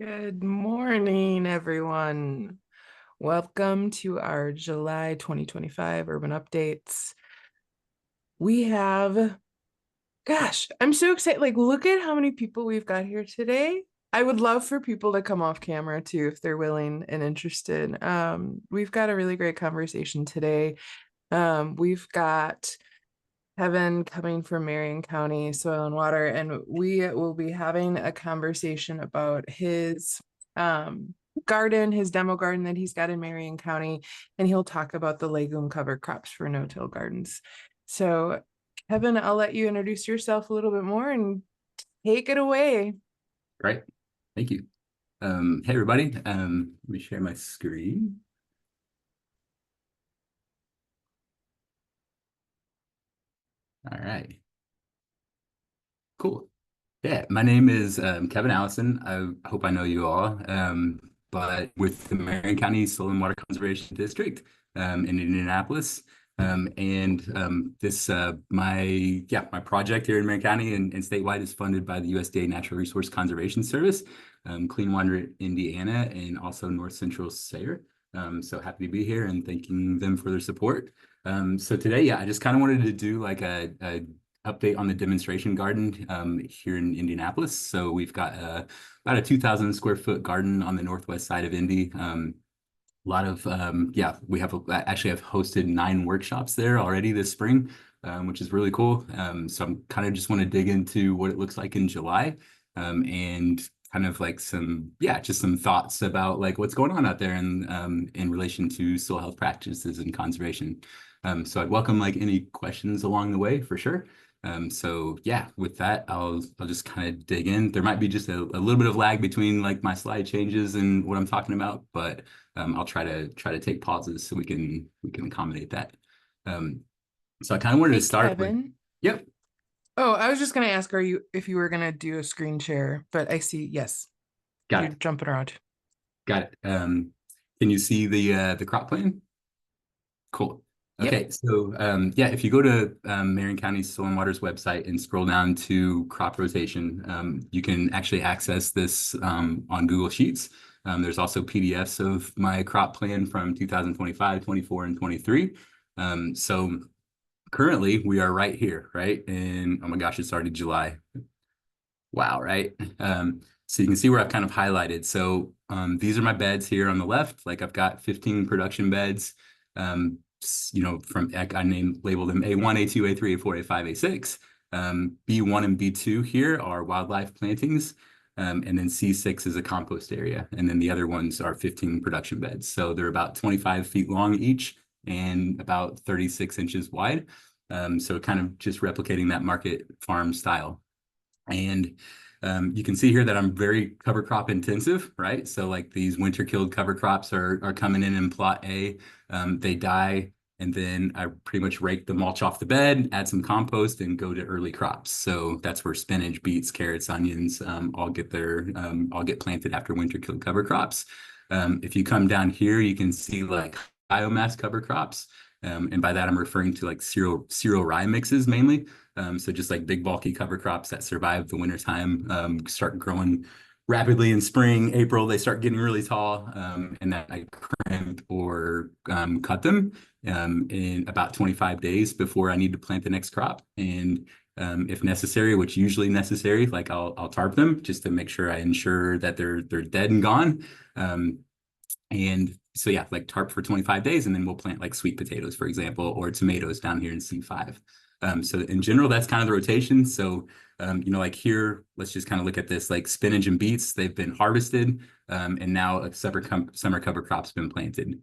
Good morning, everyone. Welcome to our July 2025 Urban Updates. We have, I'm so excited. Like, look at how many people we've got here today. I would love for people to come off camera too if they're willing and interested. We've got a really great conversation today. We've got Kevin coming from Marion County Soil and Water, and we will be having a conversation about his garden, his demo garden that he's got in Marion County, and he'll talk about the legume cover crops for no-till gardens. So, Kevin, I'll let you introduce yourself a little bit more and take it away. Right. Thank you. Hey, everybody. Let me share my screen. All right. Cool. Yeah, my name is Kevin Allison. I hope I know you all. But with the Marion County Soil and Water Conservation District in Indianapolis. My project here in Marion County and statewide is funded by the USDA Natural Resource Conservation Service, Clean Water Indiana, and also North Central SARE. So happy to be here and thanking them for their support. So today, yeah, I just kind of wanted to do like a update on the demonstration garden here in Indianapolis. So we've got about a 2,000 square foot garden on the northwest side of Indy. A lot of we have actually have hosted 9 workshops there already this spring, which is really cool. So I'm kind of just want to dig into what it looks like in July, and kind of like just some thoughts about like what's going on out there in relation to soil health practices and conservation. So I'd welcome like any questions along the way for sure. So yeah, with that, I'll just kind of dig in. There might be just a little bit of lag between like my slide changes and what I'm talking about, but I'll try to take pauses so we can accommodate that. So I kind of wanted to start with, Kevin. yep, Oh, I was just gonna ask, if you were gonna do a screen share, but I see, yes, got you're it, jumping around. got it. Can you see the crop plan? Cool. Yep. Okay, so yeah, if you go to Marion County Soil and Water's website and scroll down to crop rotation, you can actually access this on Google Sheets. There's also PDFs of my crop plan from 2025, 24, and 23. So currently we are right here, right? And oh my gosh, it's already July. Wow, right? So you can see where I've kind of highlighted. So these are my beds here on the left. Like I've got 15 production beds. From labeled them A1, A2, A3, A4, A5, A6. B1 and B2 here are wildlife plantings. And then C6 is a compost area. And then the other ones are 15 production beds. So they're about 25 feet long each and about 36 inches wide. So kind of just replicating that market farm style. And you can see here that I'm very cover crop intensive, right? So like these winter killed cover crops are coming in plot A. They die, and then I pretty much rake the mulch off the bed, add some compost, and go to early crops. So that's where spinach, beets, carrots, onions all get planted after winter killed cover crops. If you come down here, you can see like biomass cover crops. And by that, I'm referring to like cereal rye mixes mainly. So just like big bulky cover crops that survive the wintertime, start growing rapidly in spring, April, they start getting really tall, and then I crimp or cut them in about 25 days before I need to plant the next crop. And if necessary, which usually necessary, like I'll tarp them just to make sure I ensure that they're dead and gone. And so yeah, like tarp for 25 days, and then we'll plant like sweet potatoes, for example, or tomatoes down here in C5. So in general, that's kind of the rotation. So, like here, let's just kind of look at this, like spinach and beets, they've been harvested, and now a separate summer cover crop's been planted.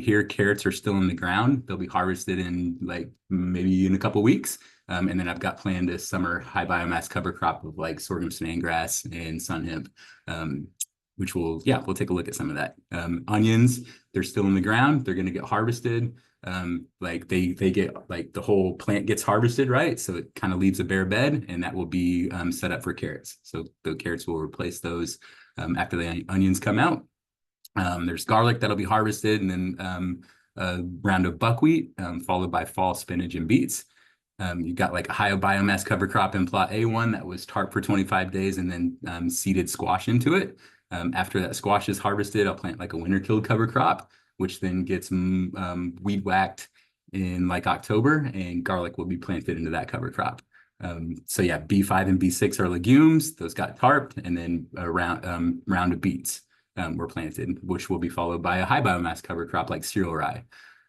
Here, carrots are still in the ground. They'll be harvested in like maybe in a couple weeks. And then I've got planned a summer high biomass cover crop of like sorghum sudan grass and sun hemp. Which we'll take a look at some of that. Onions, they're still in the ground. They're going to get harvested. Like they get like the whole plant gets harvested, right? So it kind of leaves a bare bed, and that will be set up for carrots. So the carrots will replace those after the onions come out. There's garlic that'll be harvested, and then a round of buckwheat, followed by fall spinach and beets. You've got like a high biomass cover crop in plot A1 that was tarp for 25 days and then seeded squash into it. After that squash is harvested, I'll plant like a winter killed cover crop, which then gets weed whacked in like October, and garlic will be planted into that cover crop. So yeah, B5 and B6 are legumes. Those got tarped, and then a round of beets were planted, which will be followed by a high biomass cover crop like cereal rye.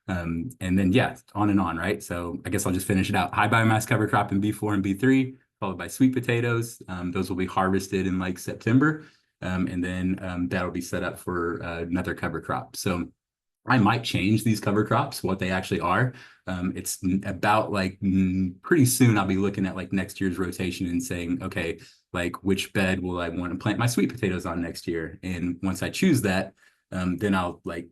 And then yeah, on and on, right? So I guess I'll just finish it out. High biomass cover crop in B4 and B3, followed by sweet potatoes. Those will be harvested in like September. And then that'll be set up for another cover crop. So I might change these cover crops, what they actually are. It's about like pretty soon I'll be looking at like next year's rotation and saying, okay, like which bed will I want to plant my sweet potatoes on next year? And once I choose that, then I'll like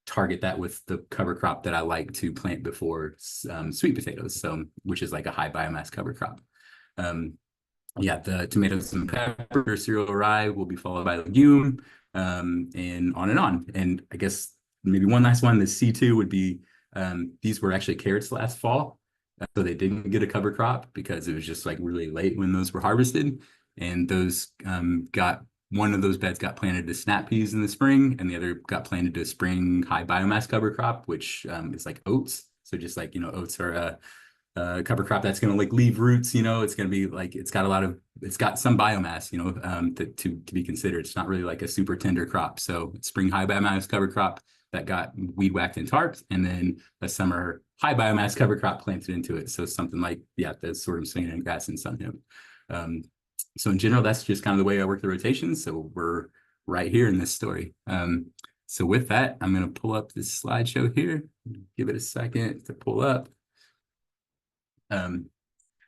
target that with the cover crop that I like to plant before sweet potatoes. So, which is like a high biomass cover crop. Um, yeah, the tomatoes and pepper, cereal rye will be followed by legume, and on and on. And I guess maybe one last one, the C2 would be these were actually carrots last fall. So they didn't get a cover crop because it was just like really late when those were harvested. And those got one of those beds got planted to snap peas in the spring, and the other got planted to spring high biomass cover crop, which is like oats. So just like, oats are cover crop that's going to like leave roots, it's going to be like it's got some biomass, to be considered. It's not really like a super tender crop. So spring high biomass cover crop that got weed whacked and tarped, and then a summer high biomass cover crop planted into it. So something like, yeah, the sort of swinging and grass and sun hemp. So in general, that's just kind of the way I work the rotations. So we're right here in this story. So with that, I'm going to pull up this slideshow here. Give it a second to pull up.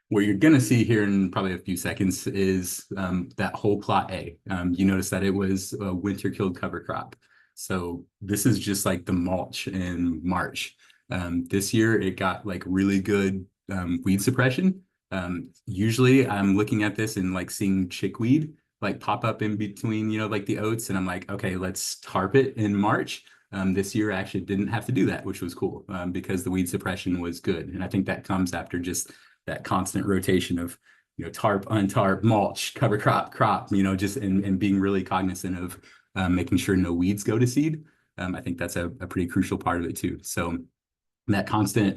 What you're going to see here in probably a few seconds is that whole plot A. You notice that it was a winter killed cover crop. So this is just like the mulch in March. This year it got like really good weed suppression. Usually I'm looking at this and like seeing chickweed like pop up in between, like the oats, and I'm like, okay, let's tarp it in March. This year I actually didn't have to do that, which was cool because the weed suppression was good. And I think that comes after just that constant rotation of, tarp, untarp, mulch, cover crop, just and being really cognizant of making sure no weeds go to seed. I think that's a pretty crucial part of it too. So that constant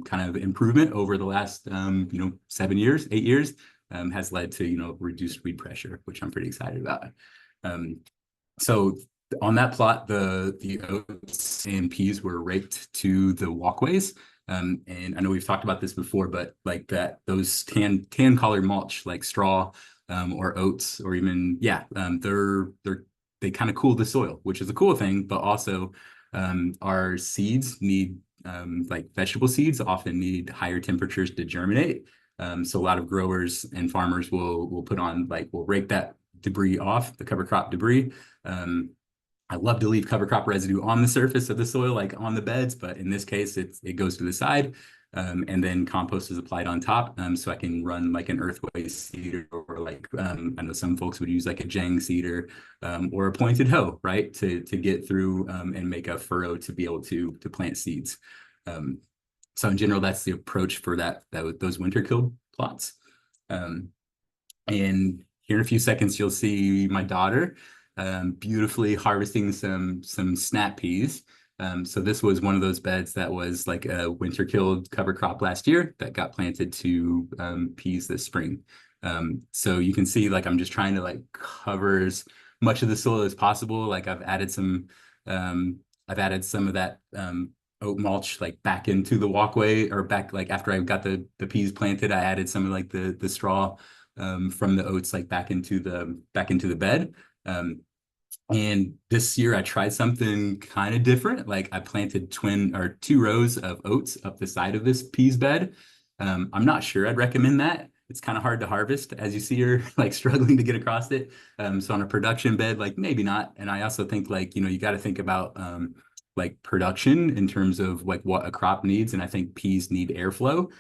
kind of improvement over the last 7 years, 8 years has led to reduced weed pressure, which I'm pretty excited about. So on that plot, the oats and peas were raked to the walkways. And I know we've talked about this before, but like those tan collar mulch, like straw or oats, or even they kind of cool the soil, which is a cool thing, but also our seeds need like vegetable seeds often need higher temperatures to germinate. So a lot of growers and farmers will put on will rake that debris off, the cover crop debris. I love to leave cover crop residue on the surface of the soil, like on the beds, but in this case, it goes to the side, and then compost is applied on top. So I can run like an earthway seeder, or like I know some folks would use like a jang seeder or a pointed hoe, right, to get through and make a furrow to be able to plant seeds. So in general, that's the approach for those winter killed plots. And here in a few seconds, you'll see my daughter beautifully harvesting some snap peas. So this was one of those beds that was like a winter killed cover crop last year that got planted to peas this spring. So you can see like I'm just trying to like cover as much of the soil as possible. Like I've added some of that oat mulch like back into the walkway, or back like after I got the peas planted, I added some of like the straw from the oats like back into the bed. And this year I tried something kind of different. Like I planted 2 rows of oats up the side of this peas bed. I'm not sure I'd recommend that. It's kind of hard to harvest, as you see her like struggling to get across it. So on a production bed, like maybe not. And I also think like, you got to think about like production in terms of like what a crop needs. And I think peas need airflow.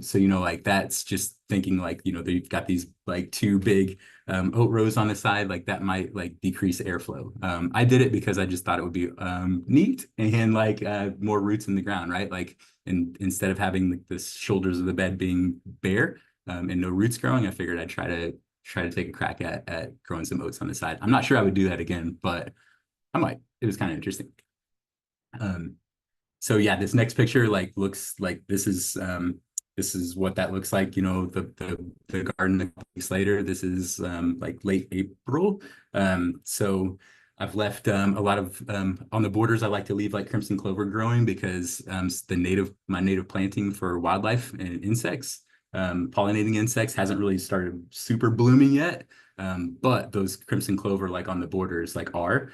So, like that's just thinking like, they've got these like 2 big oat rows on the side, like that might like decrease airflow. I did it because I just thought it would be neat and like more roots in the ground, right? Like instead of having like the shoulders of the bed being bare and no roots growing, I figured I'd try to try to take a crack at growing some oats on the side. I'm not sure I would do that again, but I might. It was kind of interesting. Um, so yeah, this next picture like looks like this is what that looks like. You know, the garden a couple weeks later. This is like late April. So I've left a lot of on the borders. I like to leave like crimson clover growing because my native planting for wildlife and insects, pollinating insects hasn't really started super blooming yet. But those crimson clover like on the borders like are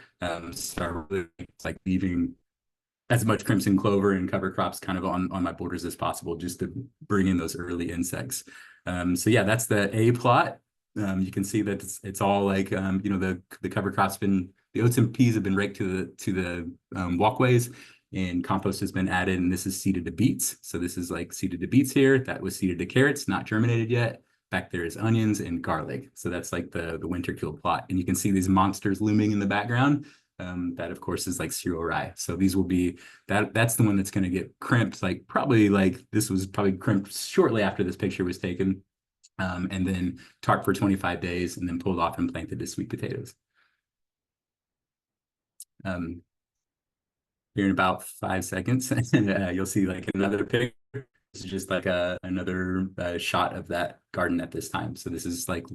start really like leaving as much crimson clover and cover crops kind of on my borders as possible, just to bring in those early insects. So yeah, that's the A plot. You can see that it's all like you know, the cover crops the oats and peas have been raked to the walkways, and compost has been added, and this is seeded to beets. So this is like seeded to beets here. That was seeded to carrots, not germinated yet. Back there is onions and garlic. So that's like the winter kill plot, and you can see these monsters looming in the background. That of course is like cereal rye. So these will be that's the one that's going to get crimped. Like probably like this was probably crimped shortly after this picture was taken, and then tarped for 25 days and then pulled off and planted as sweet potatoes. Um, Here in about 5 seconds, you'll see like another picture. This is just like another shot of that garden at this time. So this is like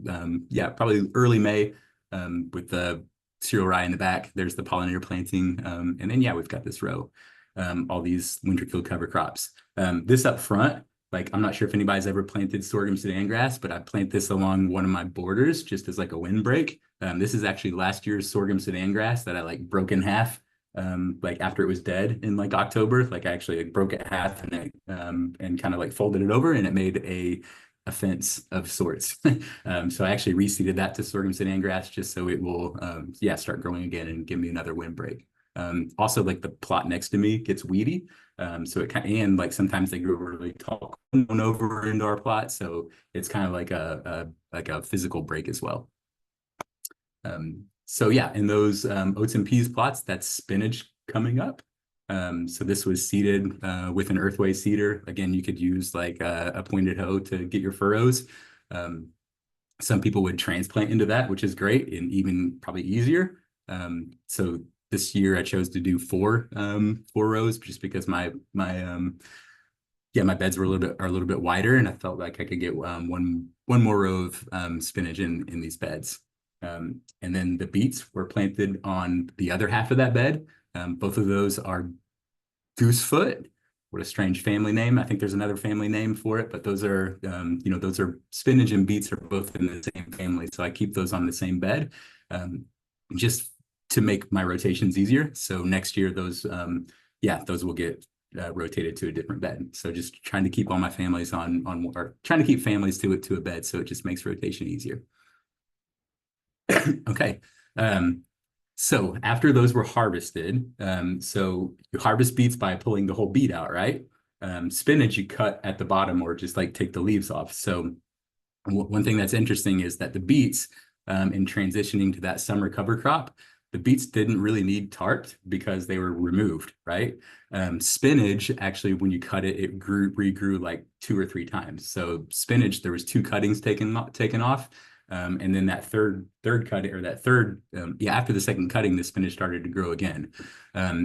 yeah, probably early May, with the cereal rye in the back. There's the pollinator planting, and then yeah, we've got this row, all these winter kill cover crops. This up front, like I'm not sure if anybody's ever planted sorghum Sudan grass, but I plant this along one of my borders just as like a windbreak. This is actually last year's sorghum Sudan grass that I like broke in half, like after it was dead in like October. Like I actually like broke it half and kind of like folded it over, and it made a fence of sorts. So I actually reseeded that to sorghum Sudan grass just so it will yeah, start growing again and give me another windbreak. Also, like the plot next to me gets weedy, so it kind of, and like sometimes they grow really tall over into our plot, so it's kind of like a physical break as well. So yeah, in those oats and peas plots, that's spinach coming up. So this was seeded with an earthway seeder. Again, you could use like a pointed hoe to get your furrows. Some people would transplant into that, which is great and even probably easier. So this year I chose to do four rows just because my beds were a little bit wider, and I felt like I could get one more row of spinach in these beds. And then the beets were planted on the other half of that bed. Both of those are goosefoot. What a strange family name. I think there's another family name for it, but those are, you know, those are spinach and beets are both in the same family. So I keep those on the same bed, just to make my rotations easier. So next year, those will get rotated to a different bed. So just trying to keep all my families or trying to keep families to a bed. So it just makes rotation easier. Okay. So after those were harvested, so you harvest beets by pulling the whole beet out, right? Spinach you cut at the bottom or just like take the leaves off. So one thing that's interesting is that the beets, in transitioning to that summer cover crop, the beets didn't really need tarped because they were removed, right? Spinach, actually, when you cut it, it regrew like 2 or 3 times. So spinach, there was 2 cuttings taken off. And then that third cutting, or that third, after the second cutting, the spinach started to grow again.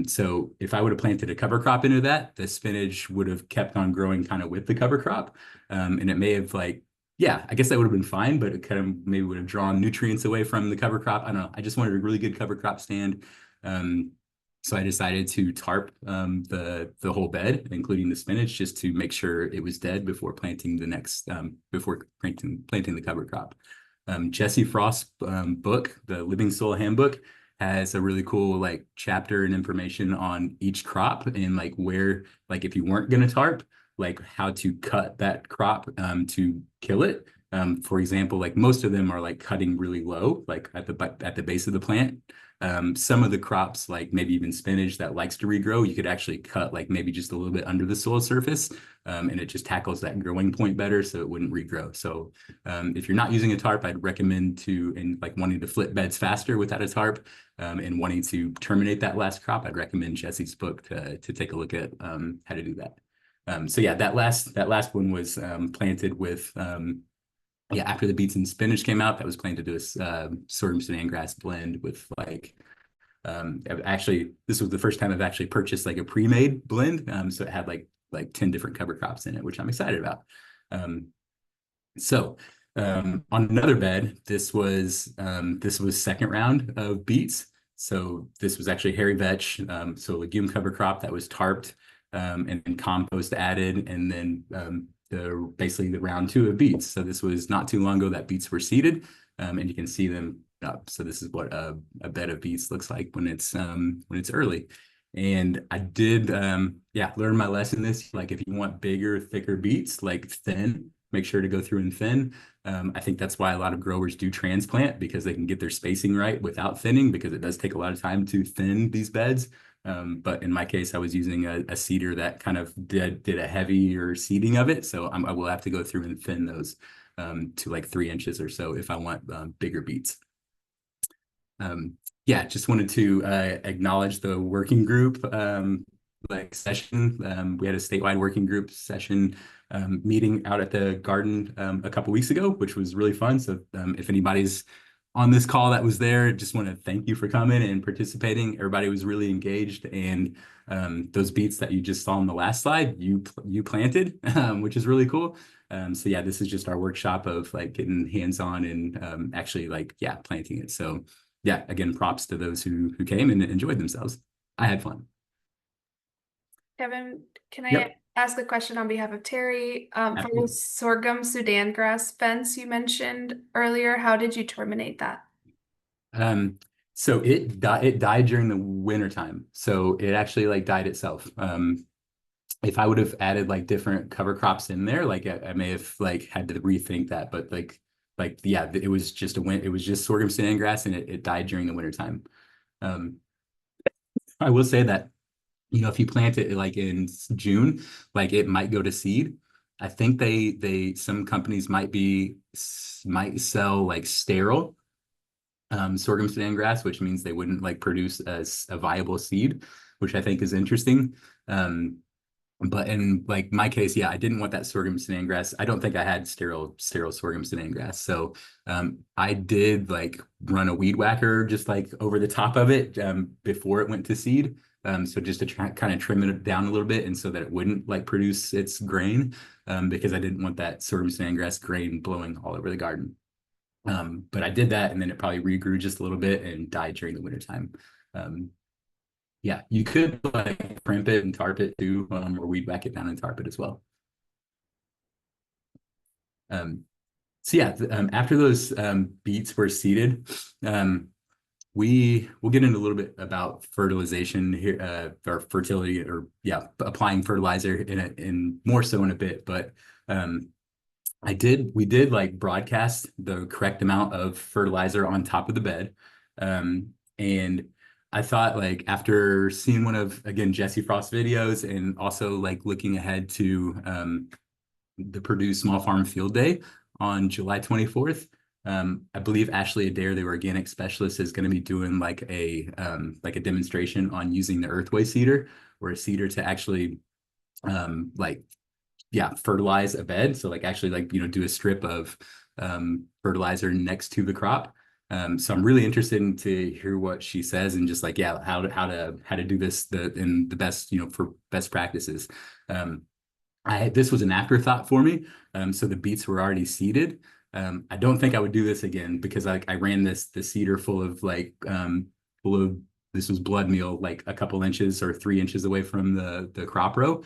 So if I would have planted a cover crop into that, the spinach would have kept on growing kind of with the cover crop. And it may have like, yeah, I guess that would have been fine, but it kind of maybe would have drawn nutrients away from the cover crop. I don't know. I just wanted a really good cover crop stand. So I decided to tarp the whole bed, including the spinach, just to make sure it was dead before planting the next, before planting the cover crop. Jesse Frost's book, the Living Soil Handbook, has a really cool like chapter and information on each crop and like where, like if you weren't going to tarp, like how to cut that crop to kill it. For example, like most of them are like cutting really low, like at the base of the plant. Some of the crops, like maybe even spinach that likes to regrow, you could actually cut like maybe just a little bit under the soil surface, and it just tackles that growing point better, so it wouldn't regrow. So if you're not using a tarp, I'd recommend and like wanting to flip beds faster without a tarp, and wanting to terminate that last crop, I'd recommend Jesse's book to take a look at how to do that. So yeah, that last one was planted with yeah, after the beets and spinach came out, that was planning to do a sorghum sudan grass blend with like actually this was the first time I've actually purchased like a pre-made blend. So it had like 10 different cover crops in it, which I'm excited about. Um, so on another bed, this was second round of beets. So this was actually hairy vetch, so legume cover crop that was tarped, and then compost added, and then basically the round two of beets. So this was not too long ago that beets were seeded, and you can see them up. So this is what a bed of beets looks like when it's early. And I did yeah, learn my lesson this, like if you want bigger, thicker beets, like thin, make sure to go through and thin. I think that's why a lot of growers do transplant, because they can get their spacing right without thinning, because it does take a lot of time to thin these beds. But in my case, I was using a seeder that kind of did a heavier seeding of it. So I will have to go through and thin those to like 3 inches or so if I want bigger beets. Yeah, just wanted to acknowledge the working group like session. We had a statewide working group session meeting out at the garden a couple weeks ago, which was really fun. So if anybody's on this call that was there, just want to thank you for coming and participating. Everybody was really engaged, and those beets that you just saw on the last slide, you planted, which is really cool. So yeah, this is just our workshop of like getting hands-on and actually like, yeah, planting it. So yeah, again, props to those who came and enjoyed themselves. I had fun. Kevin, can I Yep, ask a question on behalf of Terry? For the absolutely. sorghum Sudan grass fence you mentioned earlier, how did you terminate that? Um, so it died during the winter time. So it actually like died itself. If I would have added like different cover crops in there, like I may have like had to rethink that. But like yeah, it was just it was just sorghum sudan grass, and it died during the winter time. Um, I will say that, if you plant it like in June, like it might go to seed. I think some companies might sell like sterile sorghum sudan grass, which means they wouldn't like produce a viable seed, which I think is interesting. But in like my case, yeah, I didn't want that sorghum sudan grass. I don't think I had sterile sorghum sudan grass. So I did like run a weed whacker just like over the top of it before it went to seed. So just to try kind of trim it down a little bit, and so that it wouldn't like produce its grain, because I didn't want that sorghum sudan grass grain blowing all over the garden. But I did that, and then it probably regrew just a little bit and died during the wintertime. Um, yeah, you could like crimp it and tarp it too, or weed whack it down and tarp it as well. Um, so yeah, after those beets were seeded, we'll get into a little bit about fertilization here, or fertility, or yeah, applying fertilizer in more so in a bit. But um, we did like broadcast the correct amount of fertilizer on top of the bed. And I thought like after seeing one of, again, Jesse Frost's videos, and also like looking ahead to the Purdue Small Farm Field Day on July 24th, I believe Ashley Adair, the organic specialist, is going to be doing like a demonstration on using the earthway seeder, or a seeder to actually like, yeah, fertilize a bed. So like actually like, do a strip of fertilizer next to the crop. So I'm really interested in to hear what she says, and just like, yeah, how to do this in the best, for best practices. This was an afterthought for me. So the beets were already seeded. I don't think I would do this again, because I ran the seeder full of full of this was blood meal, like a couple inches or 3 inches away from the crop row.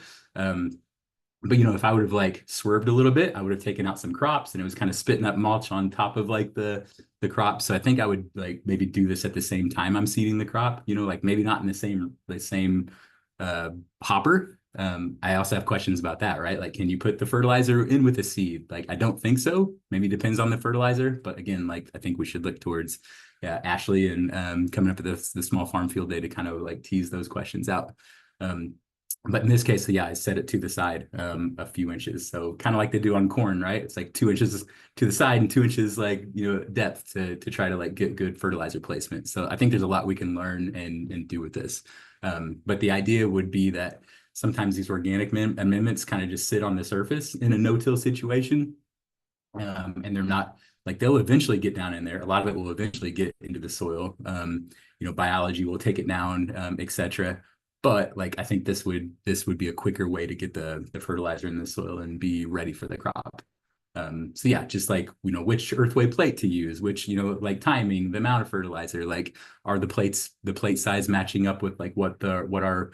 But if I would have like swerved a little bit, I would have taken out some crops, and it was kind of spitting up mulch on top of like the crop. So I think I would like maybe do this at the same time I'm seeding the crop, like maybe not in the same hopper. I also have questions about that, right? Like, can you put the fertilizer in with the seed? Like, I don't think so. Maybe it depends on the fertilizer, but again, like I think we should look towards Ashley and coming up with the small farm field day to kind of like tease those questions out. But in this case, yeah, I set it to the side a few inches. So kind of like they do on corn, right? It's like 2 inches to the side and 2 inches like, depth to try to like get good fertilizer placement. So I think there's a lot we can learn and do with this. But the idea would be that sometimes these organic amendments kind of just sit on the surface in a no-till situation. And they're not like, they'll eventually get down in there. A lot of it will eventually get into the soil. Biology will take it down, etc. But like, I think this would be a quicker way to get the fertilizer in the soil and be ready for the crop. So yeah, just like, which earthway plate to use, which, like timing, the amount of fertilizer, like, are the plate size matching up with like what our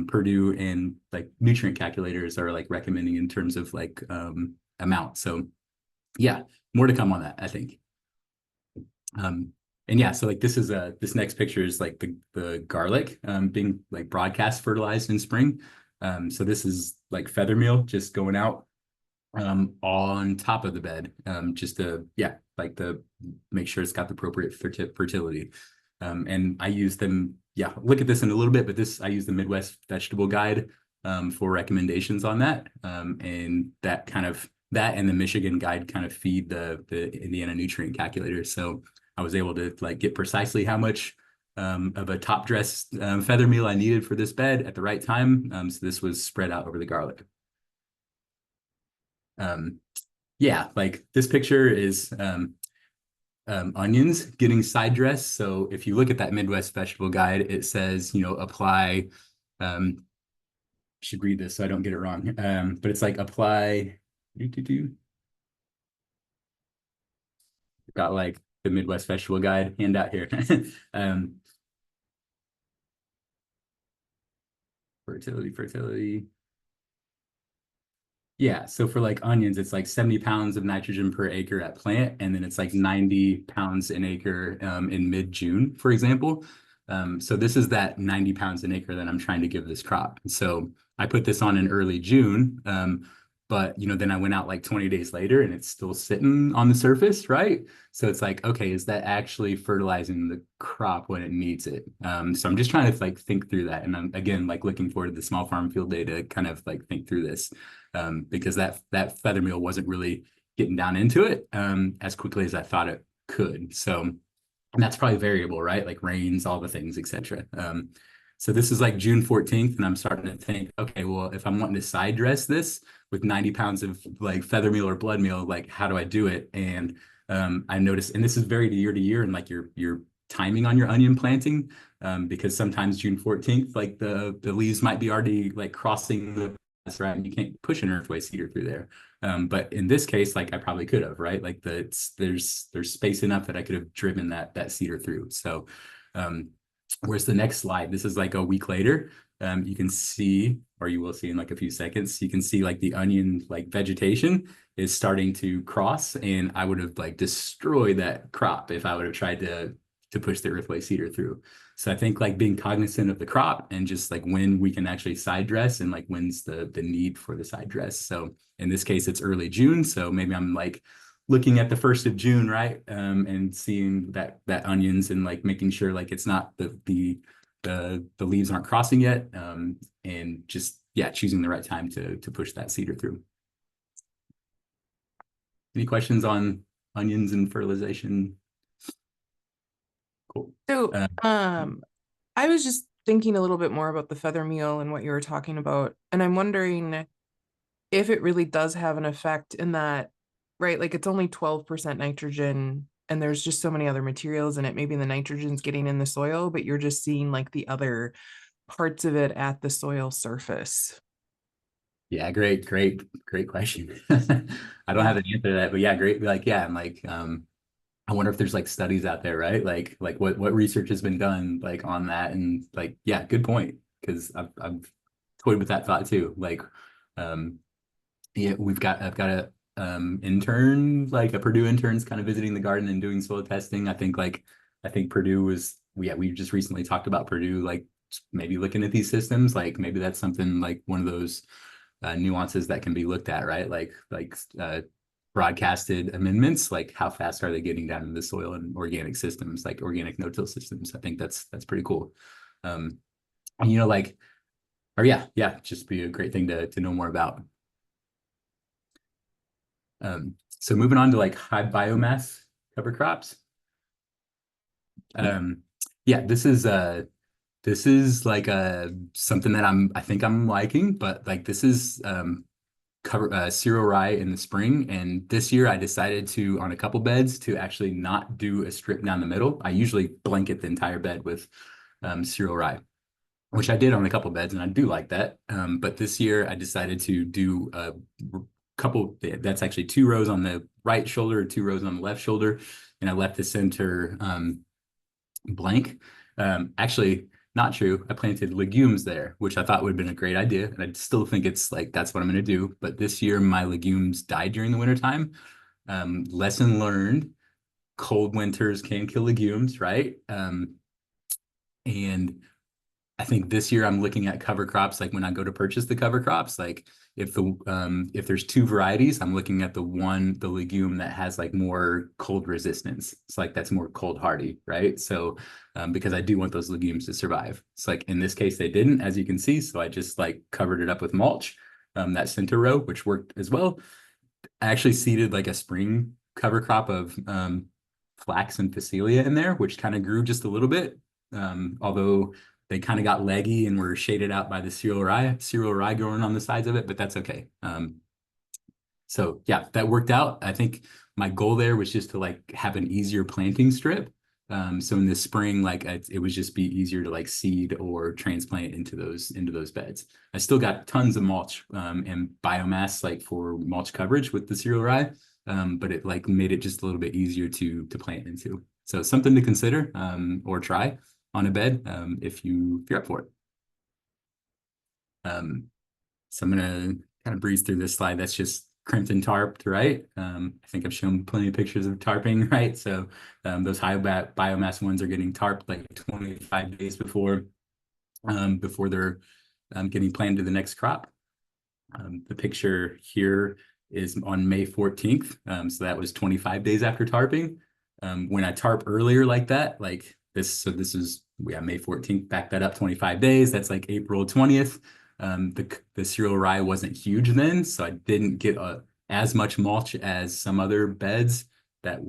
Purdue and like nutrient calculators are like recommending in terms of like amount. So yeah, more to come on that, I think. And yeah, so like this next picture is like the garlic being like broadcast fertilized in spring. So this is like feather meal just going out on top of the bed, just to, yeah, like the make sure it's got the appropriate fertility. And I use them, yeah, look at this in a little bit, but I use the Midwest Vegetable Guide for recommendations on that. And that and the Michigan Guide kind of feed the Indiana nutrient calculator. So I was able to like get precisely how much of a top dress feather meal I needed for this bed at the right time. So this was spread out over the garlic. Yeah, like this picture is onions getting side dressed. So if you look at that Midwest Vegetable Guide, it says, apply, should read this so I don't get it wrong. But it's like apply, got like the Midwest Vegetable Guide handout here. Fertility. Yeah, so for like onions, it's like 70 pounds of nitrogen per acre at plant, and then it's like 90 pounds an acre in mid-June, for example. So this is that 90 pounds an acre that I'm trying to give this crop. So I put this on in early June, but then I went out like 20 days later and it's still sitting on the surface, right? So it's like, okay, is that actually fertilizing the crop when it needs it? So I'm just trying to like think through that. And I'm again like looking forward to the small farm field day to kind of like think through this. Because that feather meal wasn't really getting down into it as quickly as I thought it could. So, and that's probably variable, right? Like rains, all the things, etc. So this is like June 14th, and I'm starting to think, okay, well, if I'm wanting to side dress this with 90 pounds of like feather meal or blood meal, like how do I do it? And I noticed, and this is very year to year, and like your timing on your onion planting, because sometimes June 14th, like the leaves might be already like crossing the, right, and you can't push an earthway seeder through there. But in this case, like I probably could have, right? Like there's space enough that I could have driven that seeder through. So where's the next slide? This is like a week later. You can see, or you will see in like a few seconds, you can see like the onion like vegetation is starting to cross, and I would have like destroyed that crop if I would have tried to push the earthway seeder through. So I think like being cognizant of the crop and just like when we can actually side dress and like when's the need for the side dress. So in this case, it's early June. So maybe I'm like looking at the 1st of June, right? And seeing that onions and like making sure like it's not the leaves aren't crossing yet. And just, yeah, choosing the right time to push that seeder through. Any questions on onions and fertilization? Cool. So, I was just thinking a little bit more about the feather meal and what you were talking about, and I'm wondering if it really does have an effect in that, right? Like it's only 12% nitrogen, and there's just so many other materials in it. Maybe the nitrogen's getting in the soil, but you're just seeing like the other parts of it at the soil surface. Yeah, great question. I don't have an answer to that, but yeah, great. Like, yeah, I'm like, I wonder if there's like studies out there, right? Like what research has been done like on that, and like, yeah, good point. Because I've toyed with that thought too. Like, yeah, I've got a intern, like a Purdue intern's kind of visiting the garden and doing soil testing. I think Purdue was, yeah, we just recently talked about Purdue, like maybe looking at these systems, like maybe that's something like one of those nuances that can be looked at, right? Like broadcasted amendments, like how fast are they getting down into the soil and organic systems, like organic no-till systems. I think that's pretty cool. And like, or yeah, just be a great thing to know more about. So moving on to like high biomass cover crops. Yeah, this is like something that I think I'm liking, but like this is cover cereal rye in the spring, and this year I decided to, on a couple beds, to actually not do a strip down the middle. I usually blanket the entire bed with cereal rye, which I did on a couple beds, and I do like that. But this year I decided to do a couple, that's actually 2 rows on the right shoulder, 2 rows on the left shoulder, and I left the center blank. Actually, not true. I planted legumes there, which I thought would have been a great idea. And I still think it's like, that's what I'm going to do. But this year, my legumes died during the wintertime. Lesson learned, cold winters can kill legumes, right? And I think this year I'm looking at cover crops. Like when I go to purchase the cover crops, like if there's 2 varieties, I'm looking at the legume that has like more cold resistance. It's like that's more cold hardy, right? So because I do want those legumes to survive. It's like in this case they didn't, as you can see. So I just like covered it up with mulch, that center row, which worked as well. I actually seeded like a spring cover crop of flax and phacelia in there, which kind of grew just a little bit. Although they kind of got leggy and were shaded out by the cereal rye growing on the sides of it, but that's okay. So yeah, that worked out. I think my goal there was just to like have an easier planting strip. So in the spring, like it would just be easier to like seed or transplant into those beds. I still got tons of mulch and biomass like for mulch coverage with the cereal rye, but it like made it just a little bit easier to plant into. So something to consider or try on a bed if you're up for it. So I'm gonna kind of breeze through this slide. That's just crimped and tarped, right? I think I've shown plenty of pictures of tarping, right? So those high biomass ones are getting tarped like 25 days before they're getting planted to the next crop. The picture here is on May 14th. So that was 25 days after tarping. When I tarp earlier like that, like this, so this is, May 14th, back that up 25 days. That's like April 20th. The cereal rye wasn't huge then, so I didn't get as much mulch as some other beds that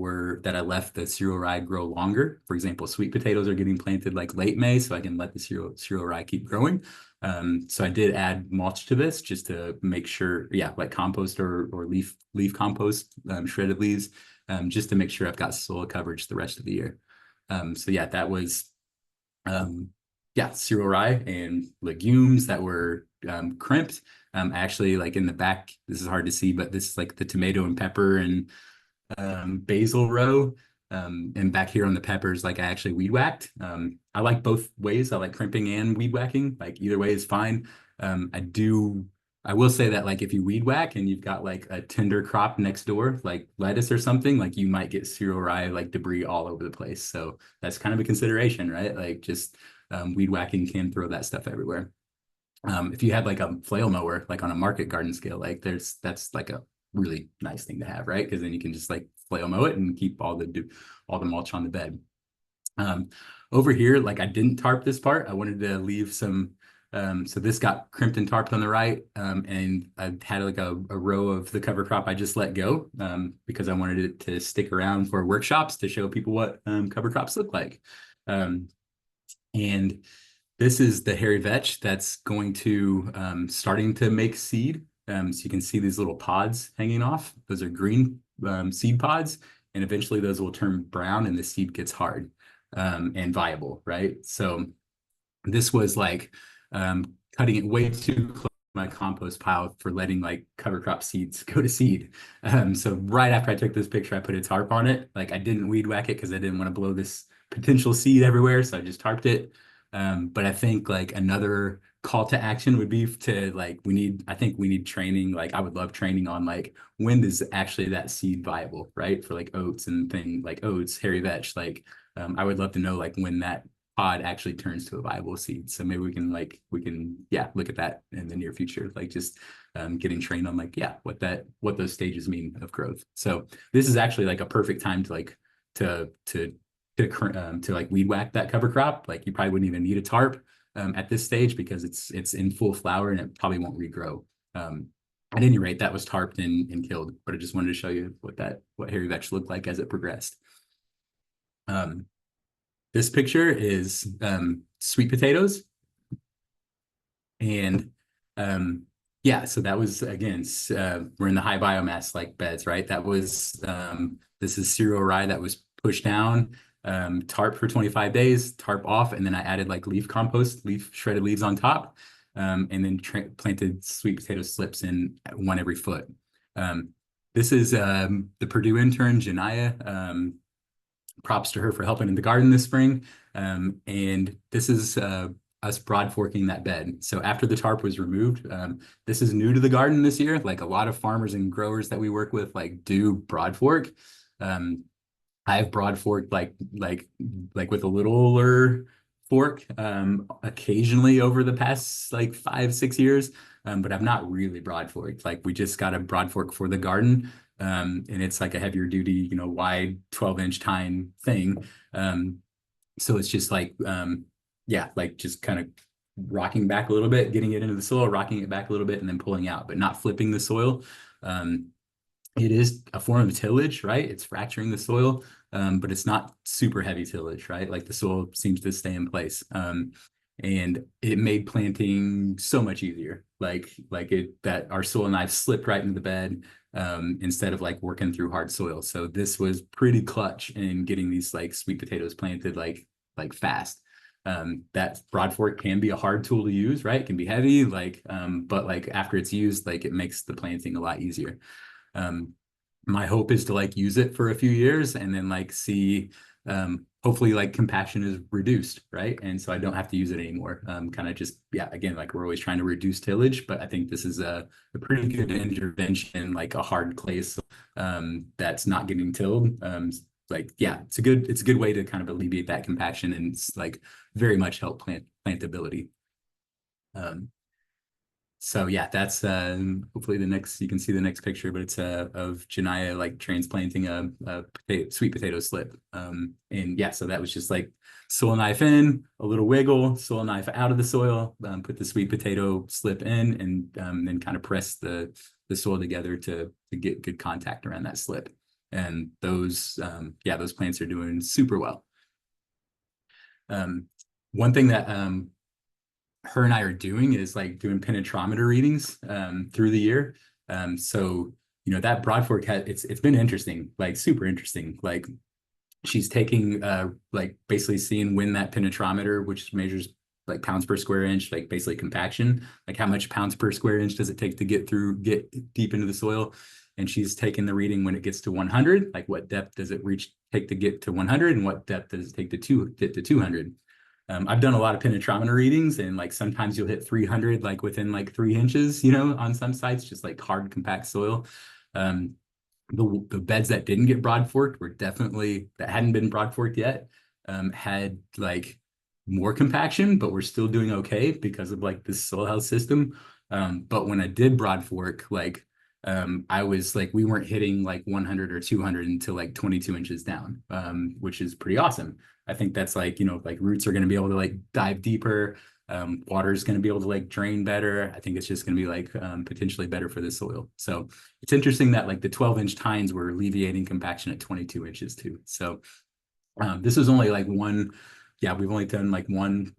I left the cereal rye grow longer. For example, sweet potatoes are getting planted like late May, so I can let the cereal rye keep growing. So I did add mulch to this just to make sure, like compost or leaf compost, shredded leaves, just to make sure I've got soil coverage the rest of the year. So yeah, that was cereal rye and legumes that were crimped. Actually, like in the back, this is hard to see, but this is like the tomato and pepper and basil row. And back here on the peppers, like I actually weed whacked. I like both ways. I like crimping and weed whacking. Like either way is fine. I will say that like if you weed whack and you've got like a tender crop next door, like lettuce or something, like you might get cereal rye like debris all over the place. So that's kind of a consideration, right? Like just weed whacking can throw that stuff everywhere. If you had like a flail mower, like on a market garden scale, like that's like a really nice thing to have, right? Because then you can just like flail mow it and keep all the mulch on the bed. Over here, like I didn't tarp this part. I wanted to leave some. So this got crimped and tarped on the right, and I had like a row of the cover crop I just let go because I wanted it to stick around for workshops to show people what cover crops look like. And this is the hairy vetch that's going to starting to make seed. So you can see these little pods hanging off. Those are green seed pods, and eventually those will turn brown and the seed gets hard and viable, right? So this was like cutting it way too close to my compost pile for letting like cover crop seeds go to seed. So right after I took this picture, I put a tarp on it. Like I didn't weed whack it because I didn't want to blow this potential seed everywhere. So I just tarped it. But I think like another call to action would be to like, I think we need training. Like I would love training on like, when is actually that seed viable, right? For like oats and things like oats, hairy vetch, like I would love to know like when that pod actually turns to a viable seed. So maybe we can look at that in the near future, like just getting trained on like, what those stages mean of growth. So this is actually like a perfect time to like, to like weed whack that cover crop. Like you probably wouldn't even need a tarp at this stage because it's in full flower and it probably won't regrow. At any rate, that was tarped and killed, but I just wanted to show you what hairy vetch looked like as it progressed. This picture is sweet potatoes. And Yeah, so that was again, we're in the high biomass like beds, right? That was this is cereal rye that was pushed down, tarp for 25 days, tarp off, and then I added like leaf compost, leaf shredded leaves on top, and then planted sweet potato slips in one every foot. Um, this is the Purdue intern, Janaya. Props to her for helping in the garden this spring. And this is us broad forking that bed. So after the tarp was removed, this is new to the garden this year. Like a lot of farmers and growers that we work with, like do broad fork. I've broad forked like with a littler fork occasionally over the past like 5, 6 years. But I've not really broad forked. Like we just got a broad fork for the garden. And it's like a heavier duty, wide 12-inch tine thing. So it's just like, yeah, like just kind of rocking back a little bit, getting it into the soil, rocking it back a little bit, and then pulling out, but not flipping the soil. It is a form of tillage, right? It's fracturing the soil, but it's not super heavy tillage, right? Like the soil seems to stay in place. And it made planting so much easier. Like that our soil knife slipped right into the bed instead of like working through hard soil. So this was pretty clutch in getting these like sweet potatoes planted like fast. That broad fork can be a hard tool to use, right? It can be heavy, but like after it's used, like it makes the planting a lot easier. My hope is to like use it for a few years and then like see hopefully like compaction is reduced, right? And so I don't have to use it anymore. Kind of just, yeah, again, like we're always trying to reduce tillage, but I think this is a pretty good intervention, like a hard clay that's not getting tilled. Like, yeah, it's a good way to kind of alleviate that compaction and it's like very much help plantability. So yeah, that's hopefully you can see the next picture, but it's of Janaya like transplanting a sweet potato slip. And yeah, so that was just like soil knife in, a little wiggle, soil knife out of the soil, put the sweet potato slip in, and then kind of press the soil together to get good contact around that slip. And those plants are doing super well. One thing that her and I are doing is like doing penetrometer readings through the year. So that broad fork it's been interesting, like super interesting. Like she's taking like basically seeing when that penetrometer, which measures like pounds per square inch, like basically compaction, like how much pounds per square inch does it take to get deep into the soil. And she's taking the reading when it gets to 100, like what depth does it take to get to 100 and what depth does it take to get to 200. I've done a lot of penetrometer readings and like sometimes you'll hit 300 like within like 3 inches, on some sites, just like hard compact soil. The beds that didn't get broad forked were definitely that hadn't been broad forked yet, had like more compaction, but we're still doing okay because of like this soil health system. But when I did broad fork, like I was like we weren't hitting like 100 or 200 until like 22 inches down, which is pretty awesome. I think that's like like roots are going to be able to like dive deeper. Water is going to be able to like drain better. I think it's just going to be like potentially better for the soil. So it's interesting that like the 12-inch tines were alleviating compaction at 22 inches too. So this was only like one. Yeah, we've only done like one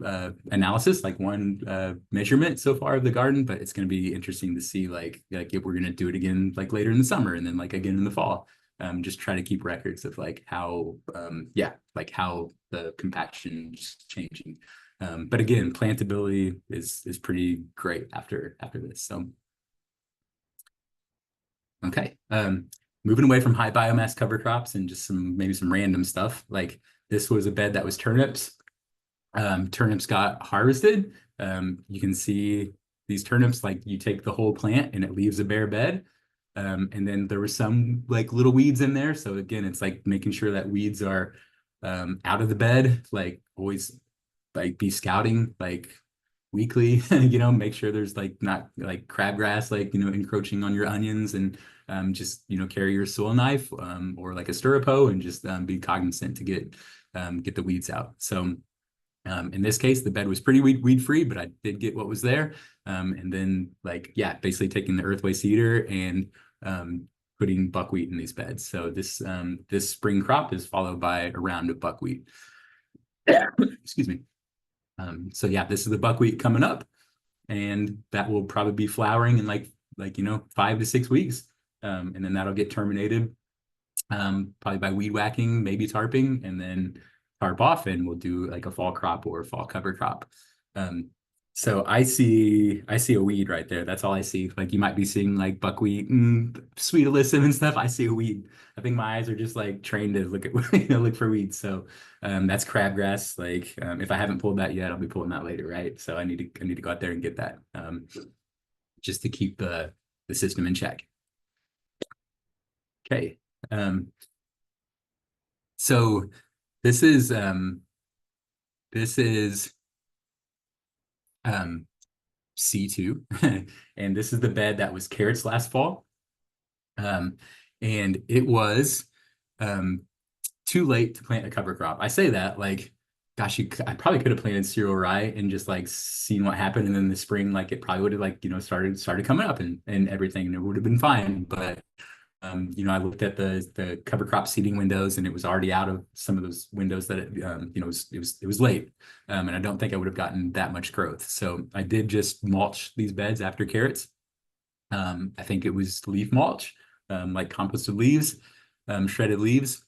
analysis, like one measurement so far of the garden, but it's going to be interesting to see like if we're going to do it again like later in the summer and then like again in the fall. Just try to keep records of like how how the compaction is changing. But again, plantability is pretty great after this. So okay. Moving away from high biomass cover crops and just maybe some random stuff. Like this was a bed that was turnips. Turnips got harvested. You can see these turnips, like you take the whole plant and it leaves a bare bed. And then there were some like little weeds in there. So again, it's like making sure that weeds are out of the bed, like always like be scouting like weekly, make sure there's like not like crabgrass, like, encroaching on your onions and just, carry your soil knife or like a stirrupo and just be cognizant to get the weeds out. So in this case, the bed was pretty weed free, but I did get what was there. And then like, yeah, basically taking the earthway seeder and putting buckwheat in these beds. So this spring crop is followed by a round of buckwheat. Excuse me. So yeah, this is the buckwheat coming up. and that will probably be flowering in like 5 to 6 weeks. And then that'll get terminated probably by weed whacking, maybe tarping, and then tarp off, and we'll do like a fall crop or a fall cover crop. So I see a weed right there. That's all I see. Like you might be seeing like buckwheat and sweet alyssum and stuff. I see a weed. I think my eyes are just like trained to look at look for weeds. So that's crabgrass. Like if I haven't pulled that yet, I'll be pulling that later, right? So I need to go out there and get that just to keep the system in check. Okay. So this is C2 and this is the bed that was carrots last fall. And it was too late to plant a cover crop. I say that like, gosh, I probably could have planted cereal rye and just like seen what happened. And then the spring, like it probably would have like, started coming up and everything, and it would have been fine. But I looked at the cover crop seeding windows, and it was already out of some of those windows that it was late, and I don't think I would have gotten that much growth. So I did just mulch these beds after carrots. I think it was leaf mulch, like composted leaves, shredded leaves,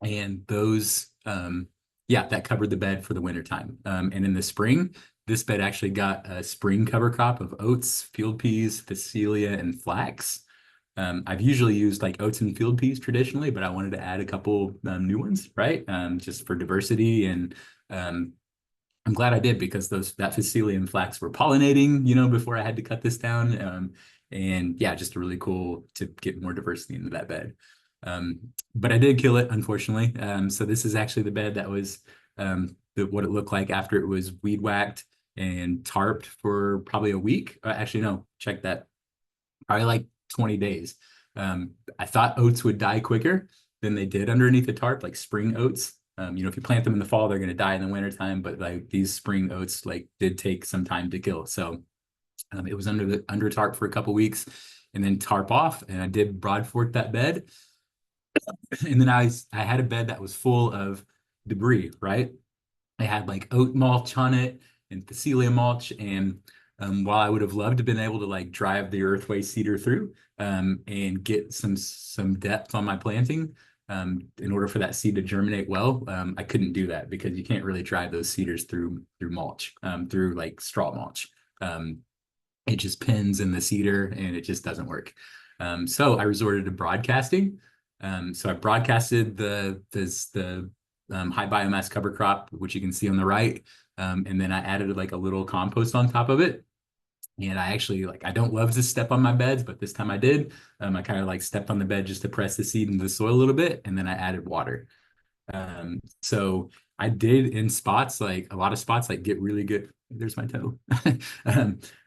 and those that covered the bed for the winter time. And in the spring, this bed actually got a spring cover crop of oats, field peas, phacelia, and flax. I've usually used like oats and field peas traditionally, but I wanted to add a couple new ones, right? Just for diversity. And I'm glad I did, because that phacelia and flax were pollinating, before I had to cut this down. And yeah, just really cool to get more diversity into that bed. But I did kill it, unfortunately. So this is actually the bed that was what it looked like after it was weed whacked and tarped for probably a week. Actually, no, check that. Probably like 20 days. I thought oats would die quicker than they did underneath the tarp, like spring oats. If you plant them in the fall, they're going to die in the wintertime, but like these spring oats like did take some time to kill. So it was under tarp for a couple weeks, and then tarp off, and I did broad fork that bed. And then I had a bed that was full of debris, right? I had like oat mulch on it and phacelia mulch, and while I would have loved to have been able to like drive the earthway seeder through and get some depth on my planting in order for that seed to germinate well, I couldn't do that, because you can't really drive those seeders through mulch, through like straw mulch. It just pins in the seeder, and it just doesn't work. So I resorted to broadcasting. So I broadcasted the high biomass cover crop, which you can see on the right. And then I added like a little compost on top of it. And I actually I don't love to step on my beds, but this time I did. I kind of like stepped on the bed just to press the seed into the soil a little bit. And then I added water. So I did in spots, like a lot of spots, like get really good. There's my toe.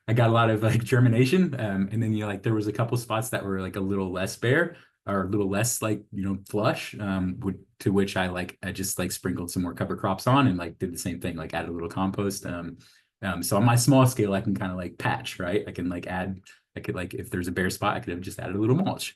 I got a lot of like germination. And then, there was a couple spots that were like a little less bare, or a little less flush, to which I just sprinkled some more cover crops on, and did the same thing, added a little compost. So on my small scale, I can kind of patch, right? I can if there's a bare spot, I could have just added a little mulch.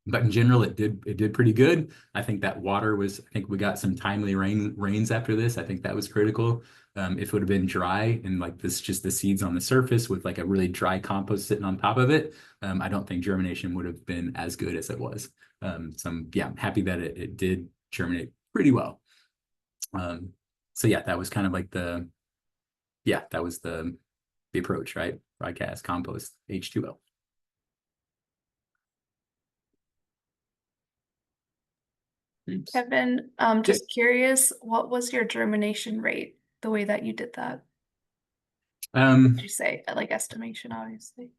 But in general, it did pretty good. I think that water I think we got some timely rains after this. I think that was critical. If it would have been dry and just the seeds on the surface with a really dry compost sitting on top of it, I don't think germination would have been as good as it was. So I'm happy that it did germinate pretty well. So yeah, that was kind of that was the approach, right? Broadcast, compost, H2O. Kevin, just curious, what was your germination rate, the way that you did that? Did you say estimation, obviously?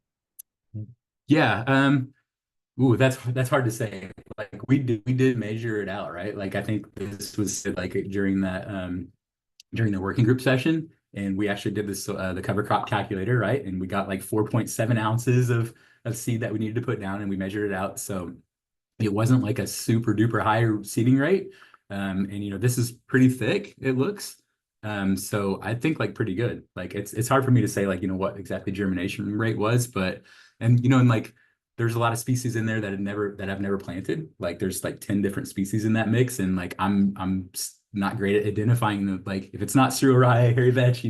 Yeah. Ooh, that's hard to say. We did measure it out, right? I think this was during the working group session, and we actually did this the cover crop calculator, right? And we got 4.7 ounces of seed that we needed to put down, and we measured it out. So it wasn't a super duper high seeding rate. And this is pretty thick, it looks. So I think pretty good. It's hard for me to say what exactly germination rate was, but and there's a lot of species in there that I've never planted. There's 10 different species in that mix, and I'm not great at identifying them. If it's not cereal rye, hairy vetch,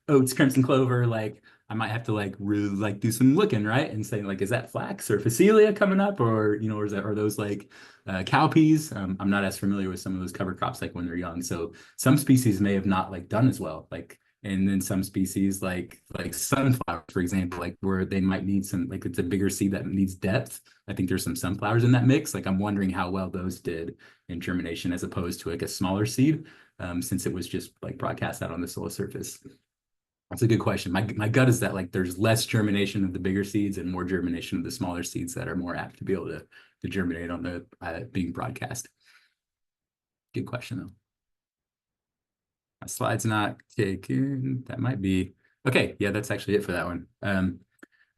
oats, crimson clover, like I might have to like really like do some looking, right? And say like, is that flax or phacelia coming up, or or are those like cowpeas? I'm not as familiar with some of those cover crops like when they're young. So some species may have not like done as well. Like and then some species like sunflowers, for example, like where they might need some like it's a bigger seed that needs depth. I think there's some sunflowers in that mix. Like I'm wondering how well those did in germination as opposed to like a smaller seed, since it was just like broadcast out on the soil surface. That's a good question. My gut is that like there's less germination of the bigger seeds and more germination of the smaller seeds that are more apt to be able to germinate on the being broadcast. Good question though. My slide's not taken. That might be okay. Yeah, that's actually it for that one.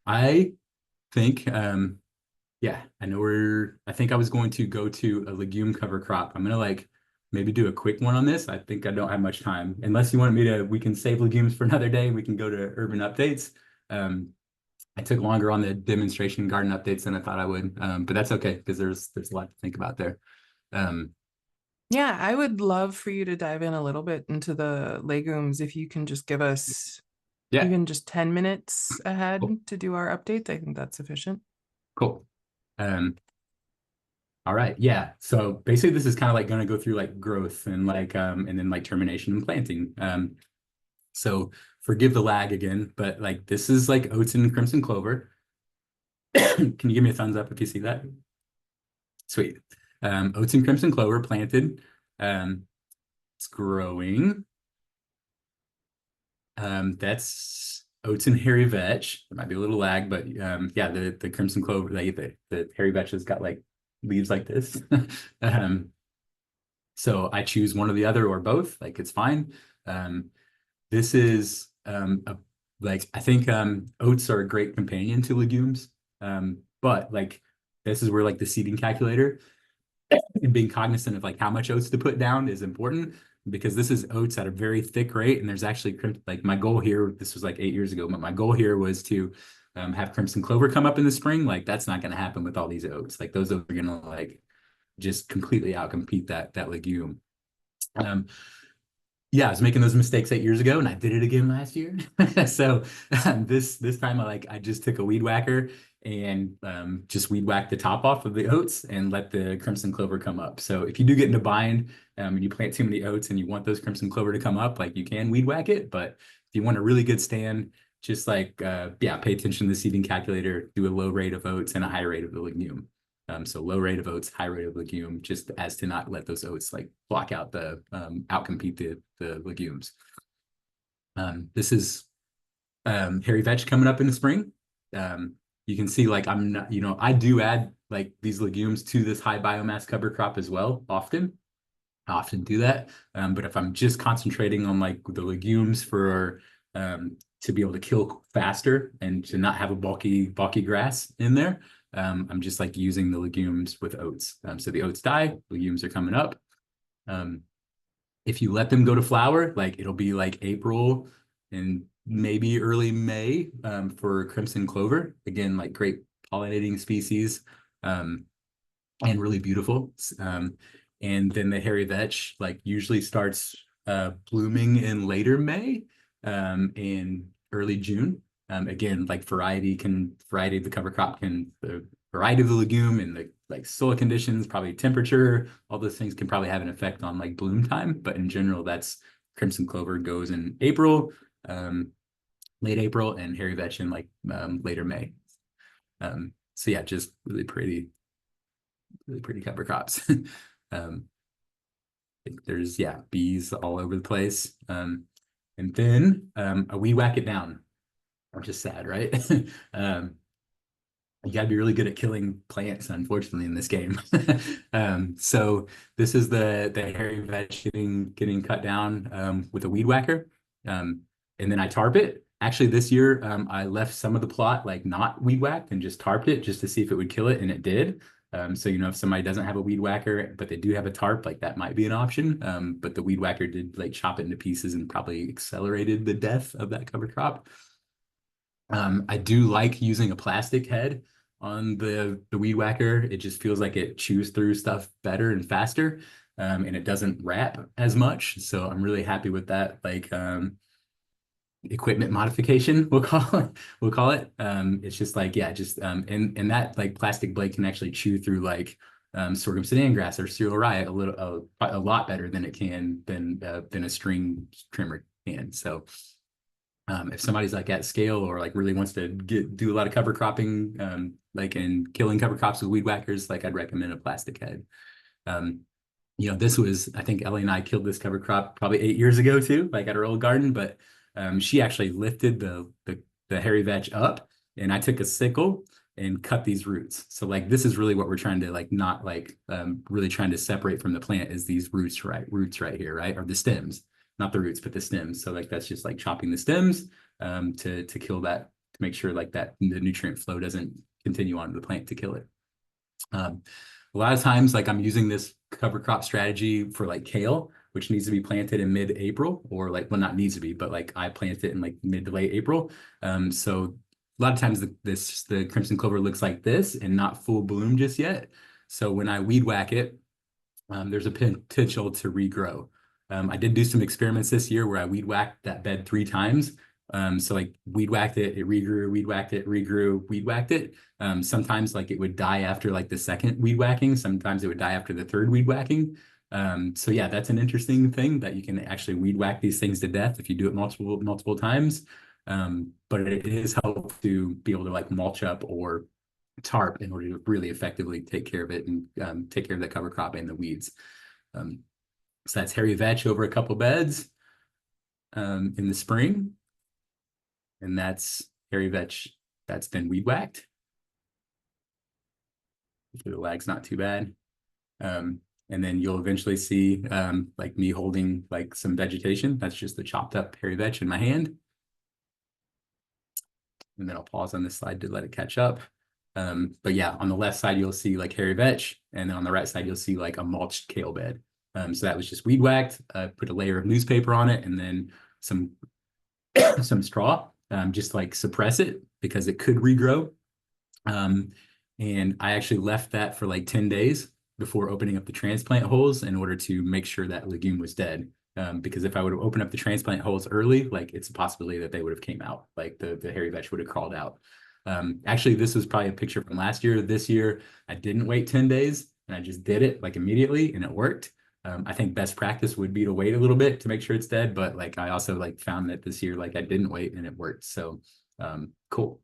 I think yeah, I think I was going to go to a legume cover crop. I'm gonna like maybe do a quick one on this. I think I don't have much time. Unless you want me to, we can save legumes for another day. We can go to urban updates. I took longer on the demonstration garden updates than I thought I would. But that's okay because there's a lot to think about there. Yeah, I would love for you to dive in a little bit into the legumes if you can just give us Yeah, even just 10 minutes ahead cool. to do our update. I think that's sufficient. Cool. All right, yeah. So basically this is kind of like going to go through like growth and like and then like termination and planting. So forgive the lag again, but like this is like oats and crimson clover. Can you give me a thumbs up if you see that? Sweet. Oats and crimson clover planted. It's growing. That's oats and hairy vetch. There might be a little lag, but yeah, the crimson clover, like the hairy vetch has got like leaves like this. So I choose one or the other or both, like it's fine. This is like I think oats are a great companion to legumes. But like this is where like the seeding calculator and being cognizant of like how much oats to put down is important because this is oats at a very thick rate. And there's actually like my goal here, this was like 8 years ago, but my goal here was to have crimson clover come up in the spring. Like that's not going to happen with all these oats. Like those oats are going to like just completely outcompete that legume. Yeah, I was making those mistakes 8 years ago, and I did it again last year. So this time, I just took a weed whacker and just weed whacked the top off of the oats and let the crimson clover come up. So if you do get in a bind and you plant too many oats and you want those crimson clover to come up, like you can weed whack it. But if you want a really good stand, just like yeah, pay attention to the seeding calculator. Do a low rate of oats and a high rate of the legume. So low rate of oats, high rate of legume, just as to not let those oats like block out the outcompete the legumes. This is hairy vetch coming up in the spring. You can see like I'm not, I do add like these legumes to this high biomass cover crop as well often. I often do that. But if I'm just concentrating on like the legumes for to be able to kill faster and to not have a bulky grass in there, I'm just like using the legumes with oats. So the oats die, legumes are coming up. If you let them go to flower, like it'll be like April and maybe early May for crimson clover. Again, like great pollinating species and really beautiful. And then the hairy vetch like usually starts blooming in later May and early June. Again, like variety of the cover crop the variety of the legume and the like soil conditions, probably temperature, all those things can probably have an effect on like bloom time. But in general, that's crimson clover goes in April, late April, and hairy vetch in like later May. So yeah, just really pretty cover crops. There's bees all over the place. And then a weed whack it down. Which is sad, right? You got to be really good at killing plants, unfortunately, in this game. So this is the hairy vetch getting cut down with a weed whacker, and then I tarp it. Actually, this year I left some of the plot like not weed whacked and just tarped it just to see if it would kill it, and it did. So if somebody doesn't have a weed whacker but they do have a tarp, like that might be an option. But the weed whacker did like chop it into pieces and probably accelerated the death of that cover crop. I do like using a plastic head on the weed whacker. It just feels like it chews through stuff better and faster, and it doesn't wrap as much. So I'm really happy with that. Like equipment modification, we'll call it. It's just like, yeah, just and that like plastic blade can actually chew through like sorghum Sudan grass or cereal rye a lot better than it can than a string trimmer can. So if somebody's like at scale or like really wants to do a lot of cover cropping, like and killing cover crops with weed whackers, like I'd recommend a plastic head. This was, I think Ellie and I killed this cover crop probably 8 years ago too, like at our old garden, but she actually lifted the hairy vetch up, and I took a sickle and cut these roots. So like this is really what we're trying to like not like really trying to separate from the plant is these roots right here, right? Or the stems, not the roots, but the stems. So like that's just like chopping the stems to kill that, to make sure like that the nutrient flow doesn't continue onto the plant to kill it. A lot of times, like I'm using this cover crop strategy for like kale, which needs to be planted in mid-April, or like, well, not needs to be, but like I plant it in like mid to late April. So a lot of times the crimson clover looks like this and not full bloom just yet. So when I weed whack it, there's a potential to regrow. I did do some experiments this year where I weed whacked that bed 3 times. So like weed whacked it, it regrew, weed whacked it, regrew, weed whacked it. Sometimes like it would die after like the second weed whacking. Sometimes it would die after the third weed whacking. So yeah, that's an interesting thing that you can actually weed whack these things to death if you do it multiple times. But it is helpful to be able to like mulch up or tarp in order to really effectively take care of it and take care of the cover crop and the weeds. So that's hairy vetch over a couple beds in the spring. And that's hairy vetch that's been weed whacked. The lag's not too bad. And then you'll eventually see like me holding like some vegetation. That's just the chopped up hairy vetch in my hand. And then I'll pause on this slide to let it catch up. But yeah, on the left side, you'll see like hairy vetch. And then on the right side, you'll see like a mulched kale bed. So that was just weed whacked, put a layer of newspaper on it, and then some straw, just like suppress it because it could regrow. And I actually left that for like 10 days before opening up the transplant holes in order to make sure that legume was dead. Because if I would have opened up the transplant holes early, like it's a possibility that they would have came out, like the hairy vetch would have crawled out. Actually, this was probably a picture from last year. This year, I didn't wait 10 days and I just did it like immediately and it worked. I think best practice would be to wait a little bit to make sure it's dead. But like I also like found that this year, like I didn't wait and it worked. So cool.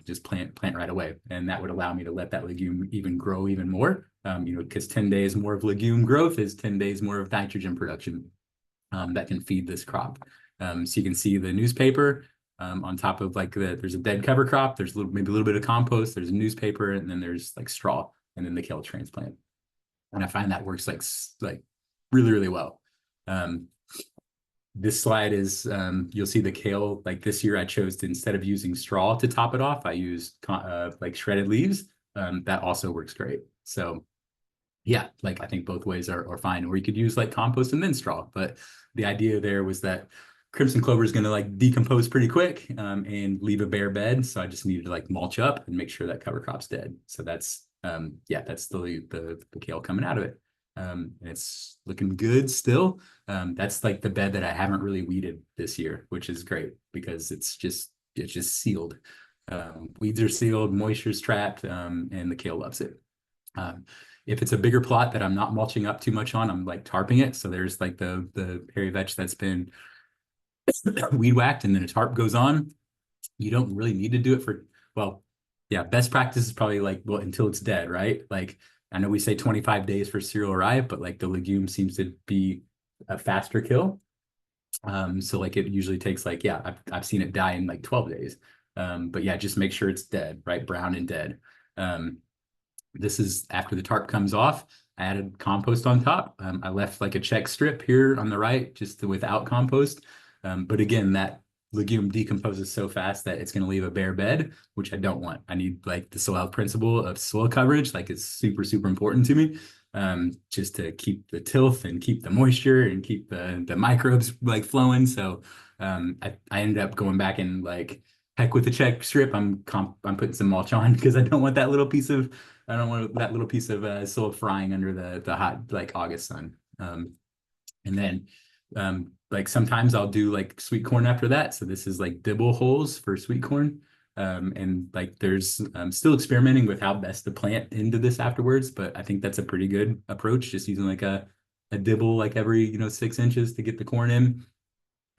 Just plant right away. And that would allow me to let that legume even grow even more. Because 10 days more of legume growth is 10 days more of nitrogen production that can feed this crop. So you can see the newspaper on top of like there's a dead cover crop. There's maybe a little bit of compost. There's a newspaper, and then there's like straw, and then the kale transplant. And I find that works like really, really well. This slide is, you'll see the kale, like this year I chose to, instead of using straw to top it off, I used like shredded leaves. That also works great. So yeah, like I think both ways are fine. Or you could use like compost and then straw. But the idea there was that crimson clover is going to like decompose pretty quick and leave a bare bed. So I just needed to like mulch up and make sure that cover crop's dead. So that's, yeah, that's the kale coming out of it. And it's looking good still. That's like the bed that I haven't really weeded this year, which is great because it's just sealed. Weeds are sealed, moisture's trapped, and the kale loves it. If it's a bigger plot that I'm not mulching up too much on, I'm like tarping it. So there's like the hairy vetch that's been weed whacked and then a tarp goes on. You don't really need to do it for, well, yeah, best practice is probably like, well, until it's dead, right? Like, I know we say 25 days for cereal rye, but like the legume seems to be a faster kill. So like it usually takes like, yeah, I've seen it die in like 12 days. But yeah, just make sure it's dead, right? Brown and dead. This is after the tarp comes off. I added compost on top. I left like a check strip here on the right, just without compost. But again, that legume decomposes so fast that it's going to leave a bare bed, which I don't want. I need like the soil health principle of soil coverage. Like it's super, super important to me, just to keep the tilth and keep the moisture and keep the microbes like flowing. So I ended up going back and like, heck with the check strip. I'm putting some mulch on because I don't want that little piece of soil frying under the hot like August sun. And then like sometimes I'll do like sweet corn after that. So this is like dibble holes for sweet corn. And like there's still experimenting with how best to plant into this afterwards, but I think that's a pretty good approach, just using like a dibble like every 6 inches to get the corn in.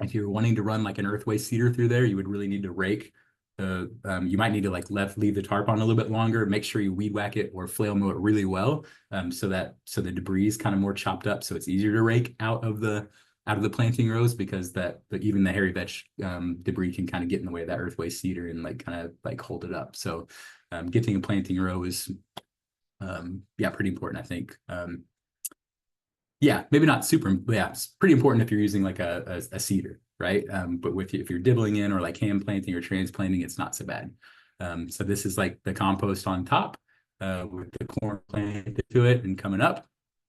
If you're wanting to run like an earthway seeder through there, you would really need to rake the you might need to like leave the tarp on a little bit longer. Make sure you weed whack it or flail mow it really well, so the debris is kind of more chopped up, so it's easier to rake out of the planting rows, because even the hairy vetch debris can kind of get in the way of that earthway seeder and like kind of like hold it up. So getting a planting row is pretty important, I think. Yeah, maybe not super. Yeah, it's pretty important if you're using like a seeder, right? But if you're dibbling in or like hand planting or transplanting, it's not so bad. So this is like the compost on top with the corn planted to it and coming up.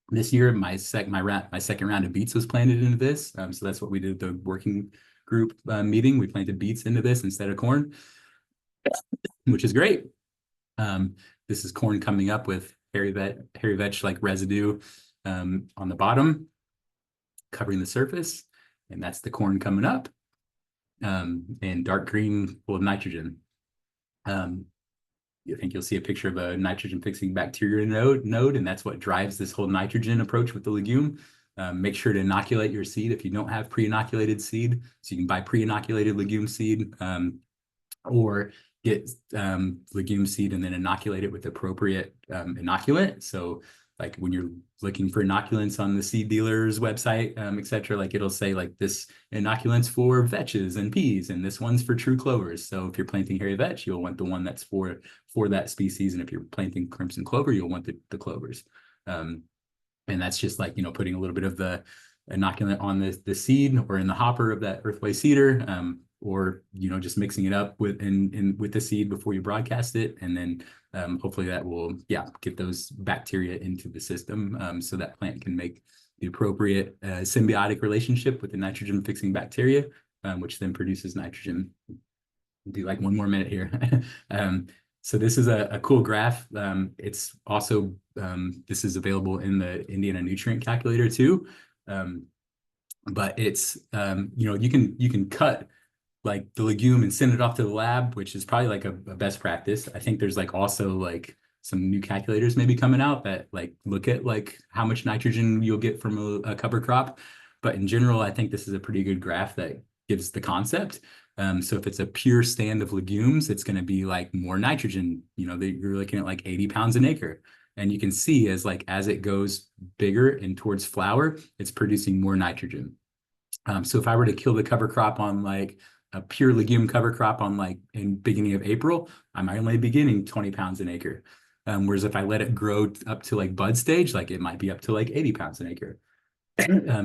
This year, my second round of beets was planted into this. So that's what we did at the working group meeting. We planted beets into this instead of corn, which is great. This is corn coming up with hairy vetch like residue on the bottom, covering the surface, and that's the corn coming up, and dark green full of nitrogen. I think you'll see a picture of a nitrogen fixing bacteria node, and that's what drives this whole nitrogen approach with the legume. Make sure to inoculate your seed if you don't have pre-inoculated seed. So you can buy pre-inoculated legume seed, or get legume seed and then inoculate it with appropriate inoculant. So like when you're looking for inoculants on the seed dealer's website, et cetera, like it'll say like this inoculant's for vetches and peas, and this one's for true clovers. So if you're planting hairy vetch, you'll want the one that's for that species. And if you're planting crimson clover, you'll want the clovers. And that's just like, putting a little bit of the inoculant on the seed or in the hopper of that earthway seeder, or just mixing it up with the seed before you broadcast it, and then hopefully that will get those bacteria into the system, so that plant can make the appropriate symbiotic relationship with the nitrogen fixing bacteria, which then produces nitrogen. I'll do like one more minute here. So this is a cool graph. It's also this is available in the Indiana nutrient calculator too, but it's you can cut like the legume and send it off to the lab, which is probably like a best practice. I think there's like also like some new calculators maybe coming out that like look at like how much nitrogen you'll get from a cover crop. But in general, I think this is a pretty good graph that gives the concept. So if it's a pure stand of legumes, it's going to be like more nitrogen. You're looking at like 80 pounds an acre. And you can see as it goes bigger and towards flower, it's producing more nitrogen. So if I were to kill the cover crop on like a pure legume cover crop on like in beginning of April, I might only be getting 20 pounds an acre. Whereas if I let it grow up to like bud stage, like it might be up to like 80 pounds an acre.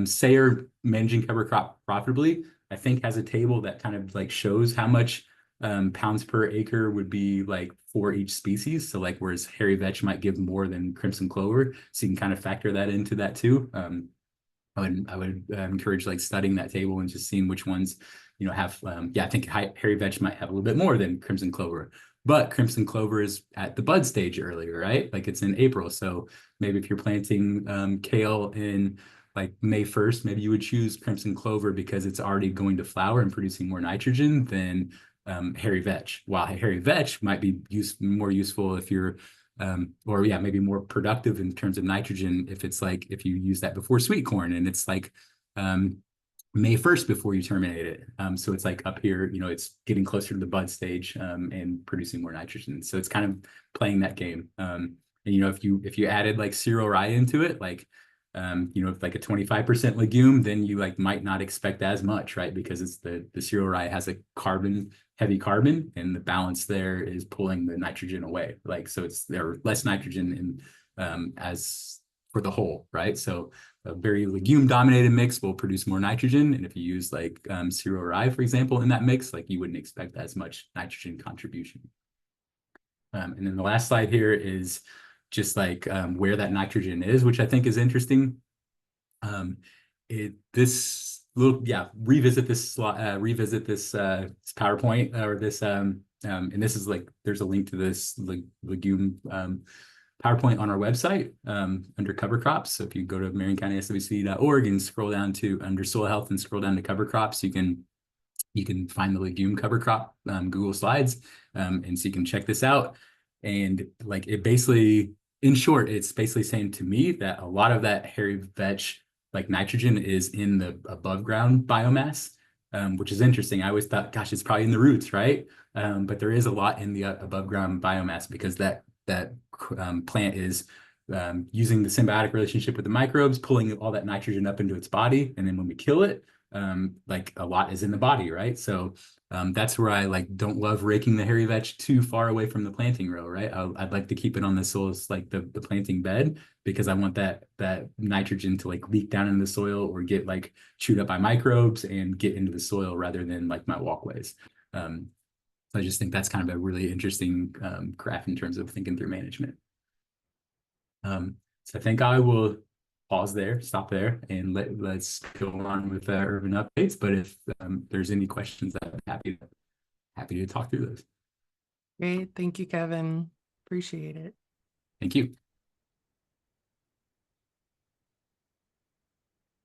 Sayer managing cover crop profitably, I think, has a table that kind of like shows how much pounds per acre would be like for each species. So like whereas hairy vetch might give more than crimson clover, so you can kind of factor that into that too. I would encourage like studying that table and just seeing which ones have I think hairy vetch might have a little bit more than crimson clover, but crimson clover is at the bud stage earlier, right? Like it's in April, so maybe if you're planting kale in like May 1st, maybe you would choose crimson clover because it's already going to flower and producing more nitrogen than hairy vetch. While hairy vetch might be more useful if you're maybe more productive in terms of nitrogen if you use that before sweet corn, and it's like May 1st before you terminate it. So it's like up here, it's getting closer to the bud stage and producing more nitrogen. So it's kind of playing that game. And if you added like cereal rye into it, like if like a 25% legume, then you like might not expect as much, right? Because it's the cereal rye has a heavy carbon, and the balance there is pulling the nitrogen away. Like so there less nitrogen in as for the whole, right? So a very legume dominated mix will produce more nitrogen, and if you use like cereal rye, for example, in that mix, like you wouldn't expect as much nitrogen contribution. And then the last slide here is just like where that nitrogen is, which I think is interesting. Revisit this PowerPoint or this and this is like there's a link to this legume PowerPoint on our website under cover crops. So if you go to marioncountyswc.org and scroll down to under soil health and scroll down to cover crops, you can find the legume cover crop Google Slides, and so you can check this out. And like it basically, in short, it's basically saying to me that a lot of that hairy vetch like nitrogen is in the above ground biomass, which is interesting. I always thought, gosh, it's probably in the roots, right? But there is a lot in the above ground biomass because that plant is using the symbiotic relationship with the microbes, pulling all that nitrogen up into its body, and then when we kill it, like a lot is in the body, right? So that's where I like don't love raking the hairy vetch too far away from the planting row, right? I'd like to keep it on the soil, like the planting bed, because I want that nitrogen to like leak down into the soil or get like chewed up by microbes and get into the soil rather than like my walkways. So I just think that's kind of a really interesting graph in terms of thinking through management. So I think I will pause there, stop there, and let's go on with urban updates. But if there's any questions, I'm happy to talk through those. Great. Thank you, Kevin. Appreciate it. Thank you.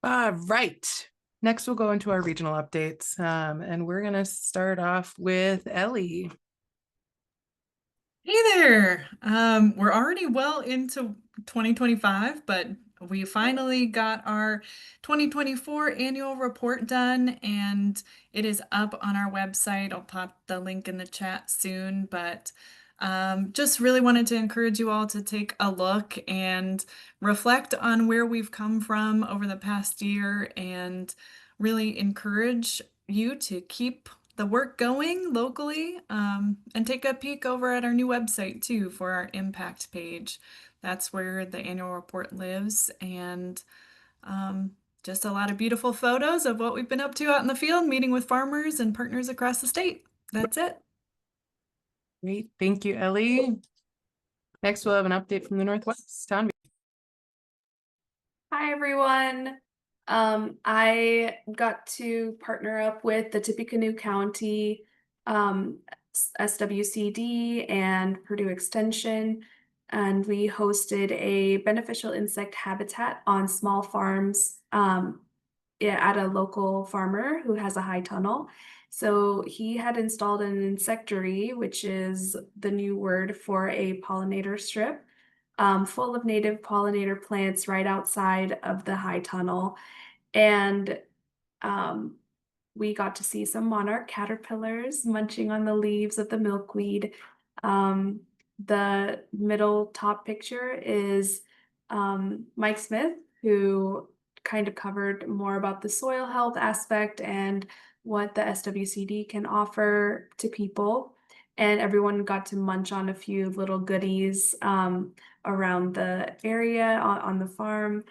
All right. Next, we'll go into our regional updates, and we're going to start off with Ellie. Hey there. We're already well into 2025, but we finally got our 2024 annual report done and it is up on our website. I'll pop the link in the chat soon, but just really wanted to encourage you all to take a look and reflect on where we've come from over the past year and really encourage you to keep the work going locally, and take a peek over at our new website too for our impact page. That's where the annual report lives, and just a lot of beautiful photos of what we've been up to out in the field, meeting with farmers and partners across the state. That's it. Great. Thank you, Ellie. Next, we'll have an update from the Northwest. Tanvi. Hi, everyone. I got to partner up with the Tippecanoe County SWCD and Purdue Extension, and we hosted a beneficial insect habitat on small farms at a local farmer who has a high tunnel. So he had installed an insectary, which is the new word for a pollinator strip, full of native pollinator plants right outside of the high tunnel. And we got to see some monarch caterpillars munching on the leaves of the milkweed. The middle top picture is Mike Smith, who kind of covered more about the soil health aspect and what the SWCD can offer to people. And everyone got to munch on a few little goodies around the area on the farm.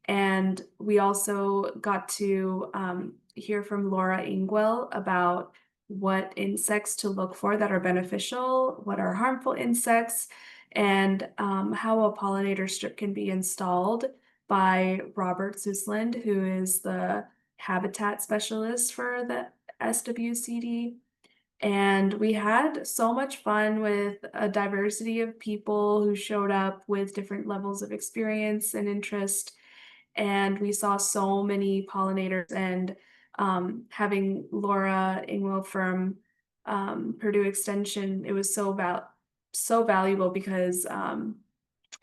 And we also got to hear from Laura Ingwell about what insects to look for that are beneficial, what are harmful insects, and how a pollinator strip can be installed by Robert Susland, who is the habitat specialist for the SWCD. And we had so much fun with a diversity of people who showed up with different levels of experience and interest. And we saw so many pollinators, and having Laura Ingwell from Purdue Extension, it was so valuable because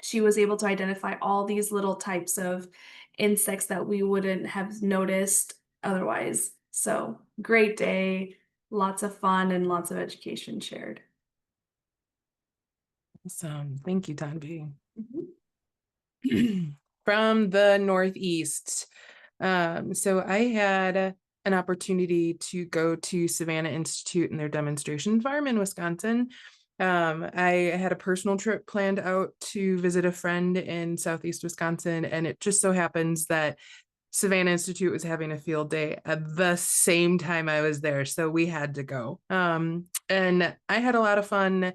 she was able to identify all these little types of insects that we wouldn't have noticed otherwise. So great day, lots of fun and lots of education shared. Awesome. Thank you, Tanvi. From the Northeast. So I had an opportunity to go to Savannah Institute and their demonstration farm in Wisconsin. I had a personal trip planned out to visit a friend in Southeast Wisconsin, and it just so happens that Savannah Institute was having a field day at the same time I was there, so we had to go. And I had a lot of fun.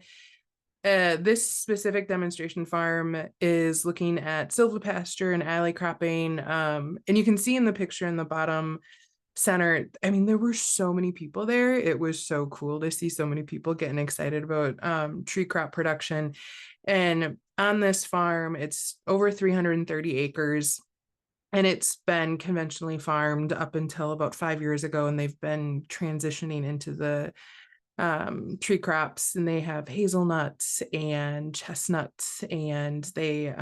This specific demonstration farm is looking at silvopasture and alley cropping. And you can see in the picture in the bottom center, I mean, there were so many people there. It was so cool to see so many people getting excited about tree crop production. And on this farm. It's over 330 acres. And it's been conventionally farmed up until about 5 years ago, and they've been transitioning into the tree crops, and they have hazelnuts and chestnuts, and they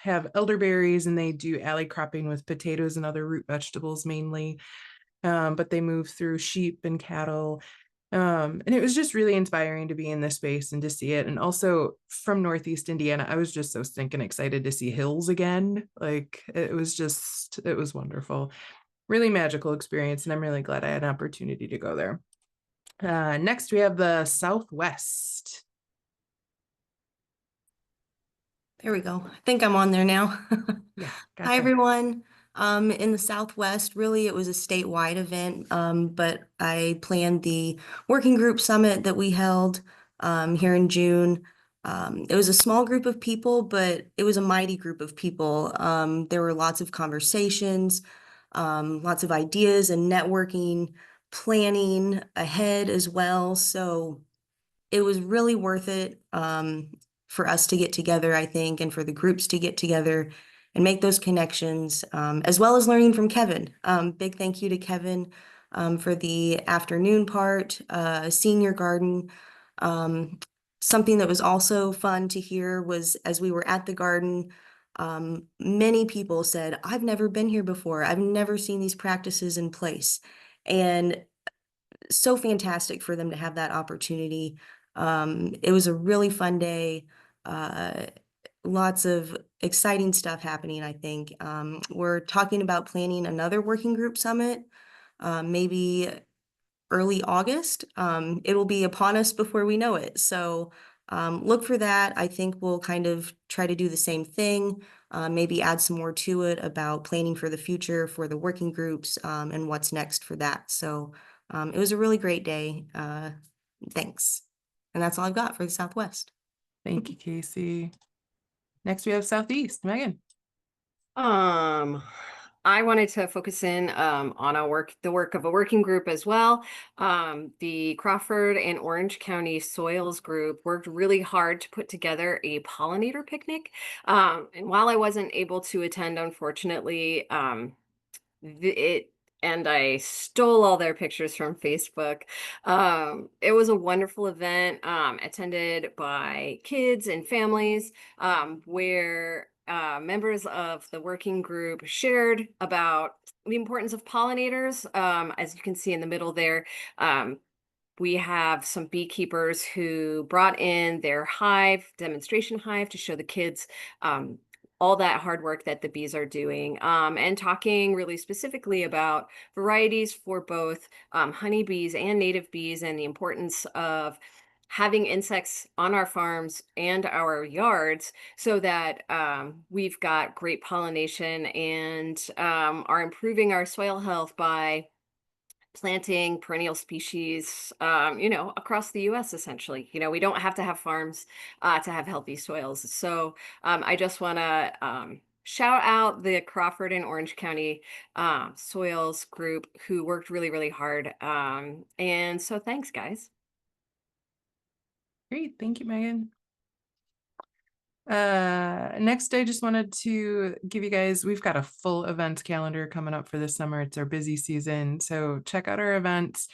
have elderberries, and they do alley cropping with potatoes and other root vegetables mainly. But they move through sheep and cattle. And it was just really inspiring to be in this space and to see it. And also from Northeast Indiana, I was just so stinking excited to see hills again. Like it was wonderful, really magical experience. And I'm really glad I had an opportunity to go there. Next, we have the Southwest. There we go. I think I'm on there now. Yeah, Hi, gotcha. everyone. In the Southwest, really, it was a statewide event, but I planned the working group summit that we held here in June. It was a small group of people, but it was a mighty group of people. There were lots of conversations, lots of ideas and networking, planning ahead as well. So it was really worth it for us to get together, I think, and for the groups to get together and make those connections, as well as learning from Kevin. Big thank you to Kevin for the afternoon part, senior garden. Something that was also fun to hear was as we were at the garden, many people said, I've never been here before. I've never seen these practices in place. And so fantastic for them to have that opportunity. It was a really fun day. Lots of exciting stuff happening, I think. We're talking about planning another working group summit, maybe early August. It will be upon us before we know it. So look for that. I think we'll kind of try to do the same thing, maybe add some more to it about planning for the future for the working groups and what's next for that. So it was a really great day. Thanks. And that's all I've got for the Southwest. Thank you, Casey. Next, we have Southeast. Megan. I wanted to focus in on the work of a working group as well. The Crawford and Orange County Soils Group worked really hard to put together a pollinator picnic. And while I wasn't able to attend, unfortunately, and I stole all their pictures from Facebook. It was a wonderful event, attended by kids and families, where members of the working group shared about the importance of pollinators. As you can see in the middle there, we have some beekeepers who brought in their demonstration hive to show the kids all that hard work that the bees are doing, and talking really specifically about varieties for both honeybees and native bees, and the importance of having insects on our farms and our yards so that we've got great pollination and are improving our soil health by planting perennial species, across the US, essentially. We don't have to have farms to have healthy soils. So I just want to shout out the Crawford and Orange County Soils Group who worked really, really hard. And so thanks, guys. Great. Thank you, Megan. Next, I just wanted to give you guys, we've got a full events calendar coming up for this summer. It's our busy season. So check out our events.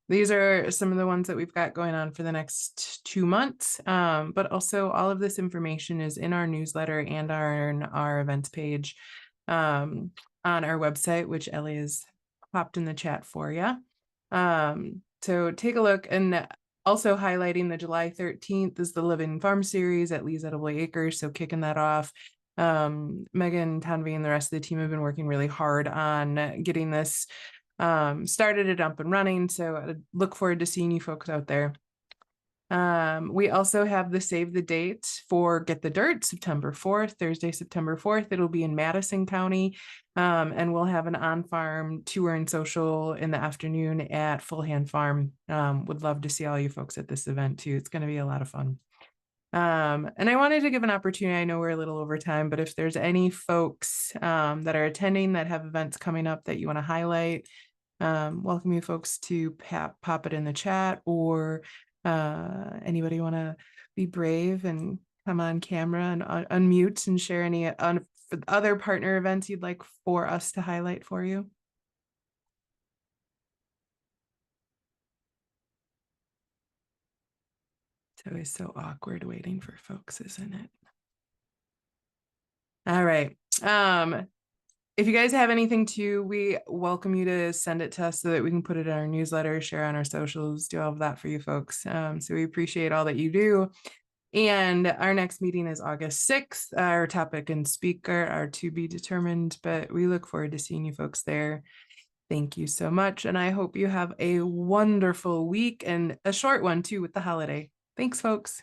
These are some of the ones that we've got going on for the next 2 months. But also all of this information is in our newsletter and on our events page on our website, which Ellie has popped in the chat for you. So take a look. And also highlighting the July 13th is the Living Farm series at Lee's Edible Acres. So kicking that off. Megan, Tanvi, and the rest of the team have been working really hard on getting this started it up and running. So I look forward to seeing you folks out there. We also have the save the date for Get the Dirt, September 4th, Thursday, September 4th. It'll be in Madison County. And we'll have an on-farm tour and social in the afternoon at Full Hand Farm. Would love to see all you folks at this event too. It's going to be a lot of fun. And I wanted to give an opportunity. I know we're a little over time, but if there's any folks that are attending that have events coming up that you want to highlight, welcome you folks to pop it in the chat, or anybody want to be brave and come on camera and unmute and share any other partner events you'd like for us to highlight for you? It's always so awkward waiting for folks, isn't it? All right. If you guys have anything too, we welcome you to send it to us so that we can put it in our newsletter, share on our socials, do all of that for you folks. So we appreciate all that you do. And our next meeting is August 6th. Our topic and speaker are to be determined, but we look forward to seeing you folks there. Thank you so much. And I hope you have a wonderful week and a short one too with the holiday. Thanks, folks.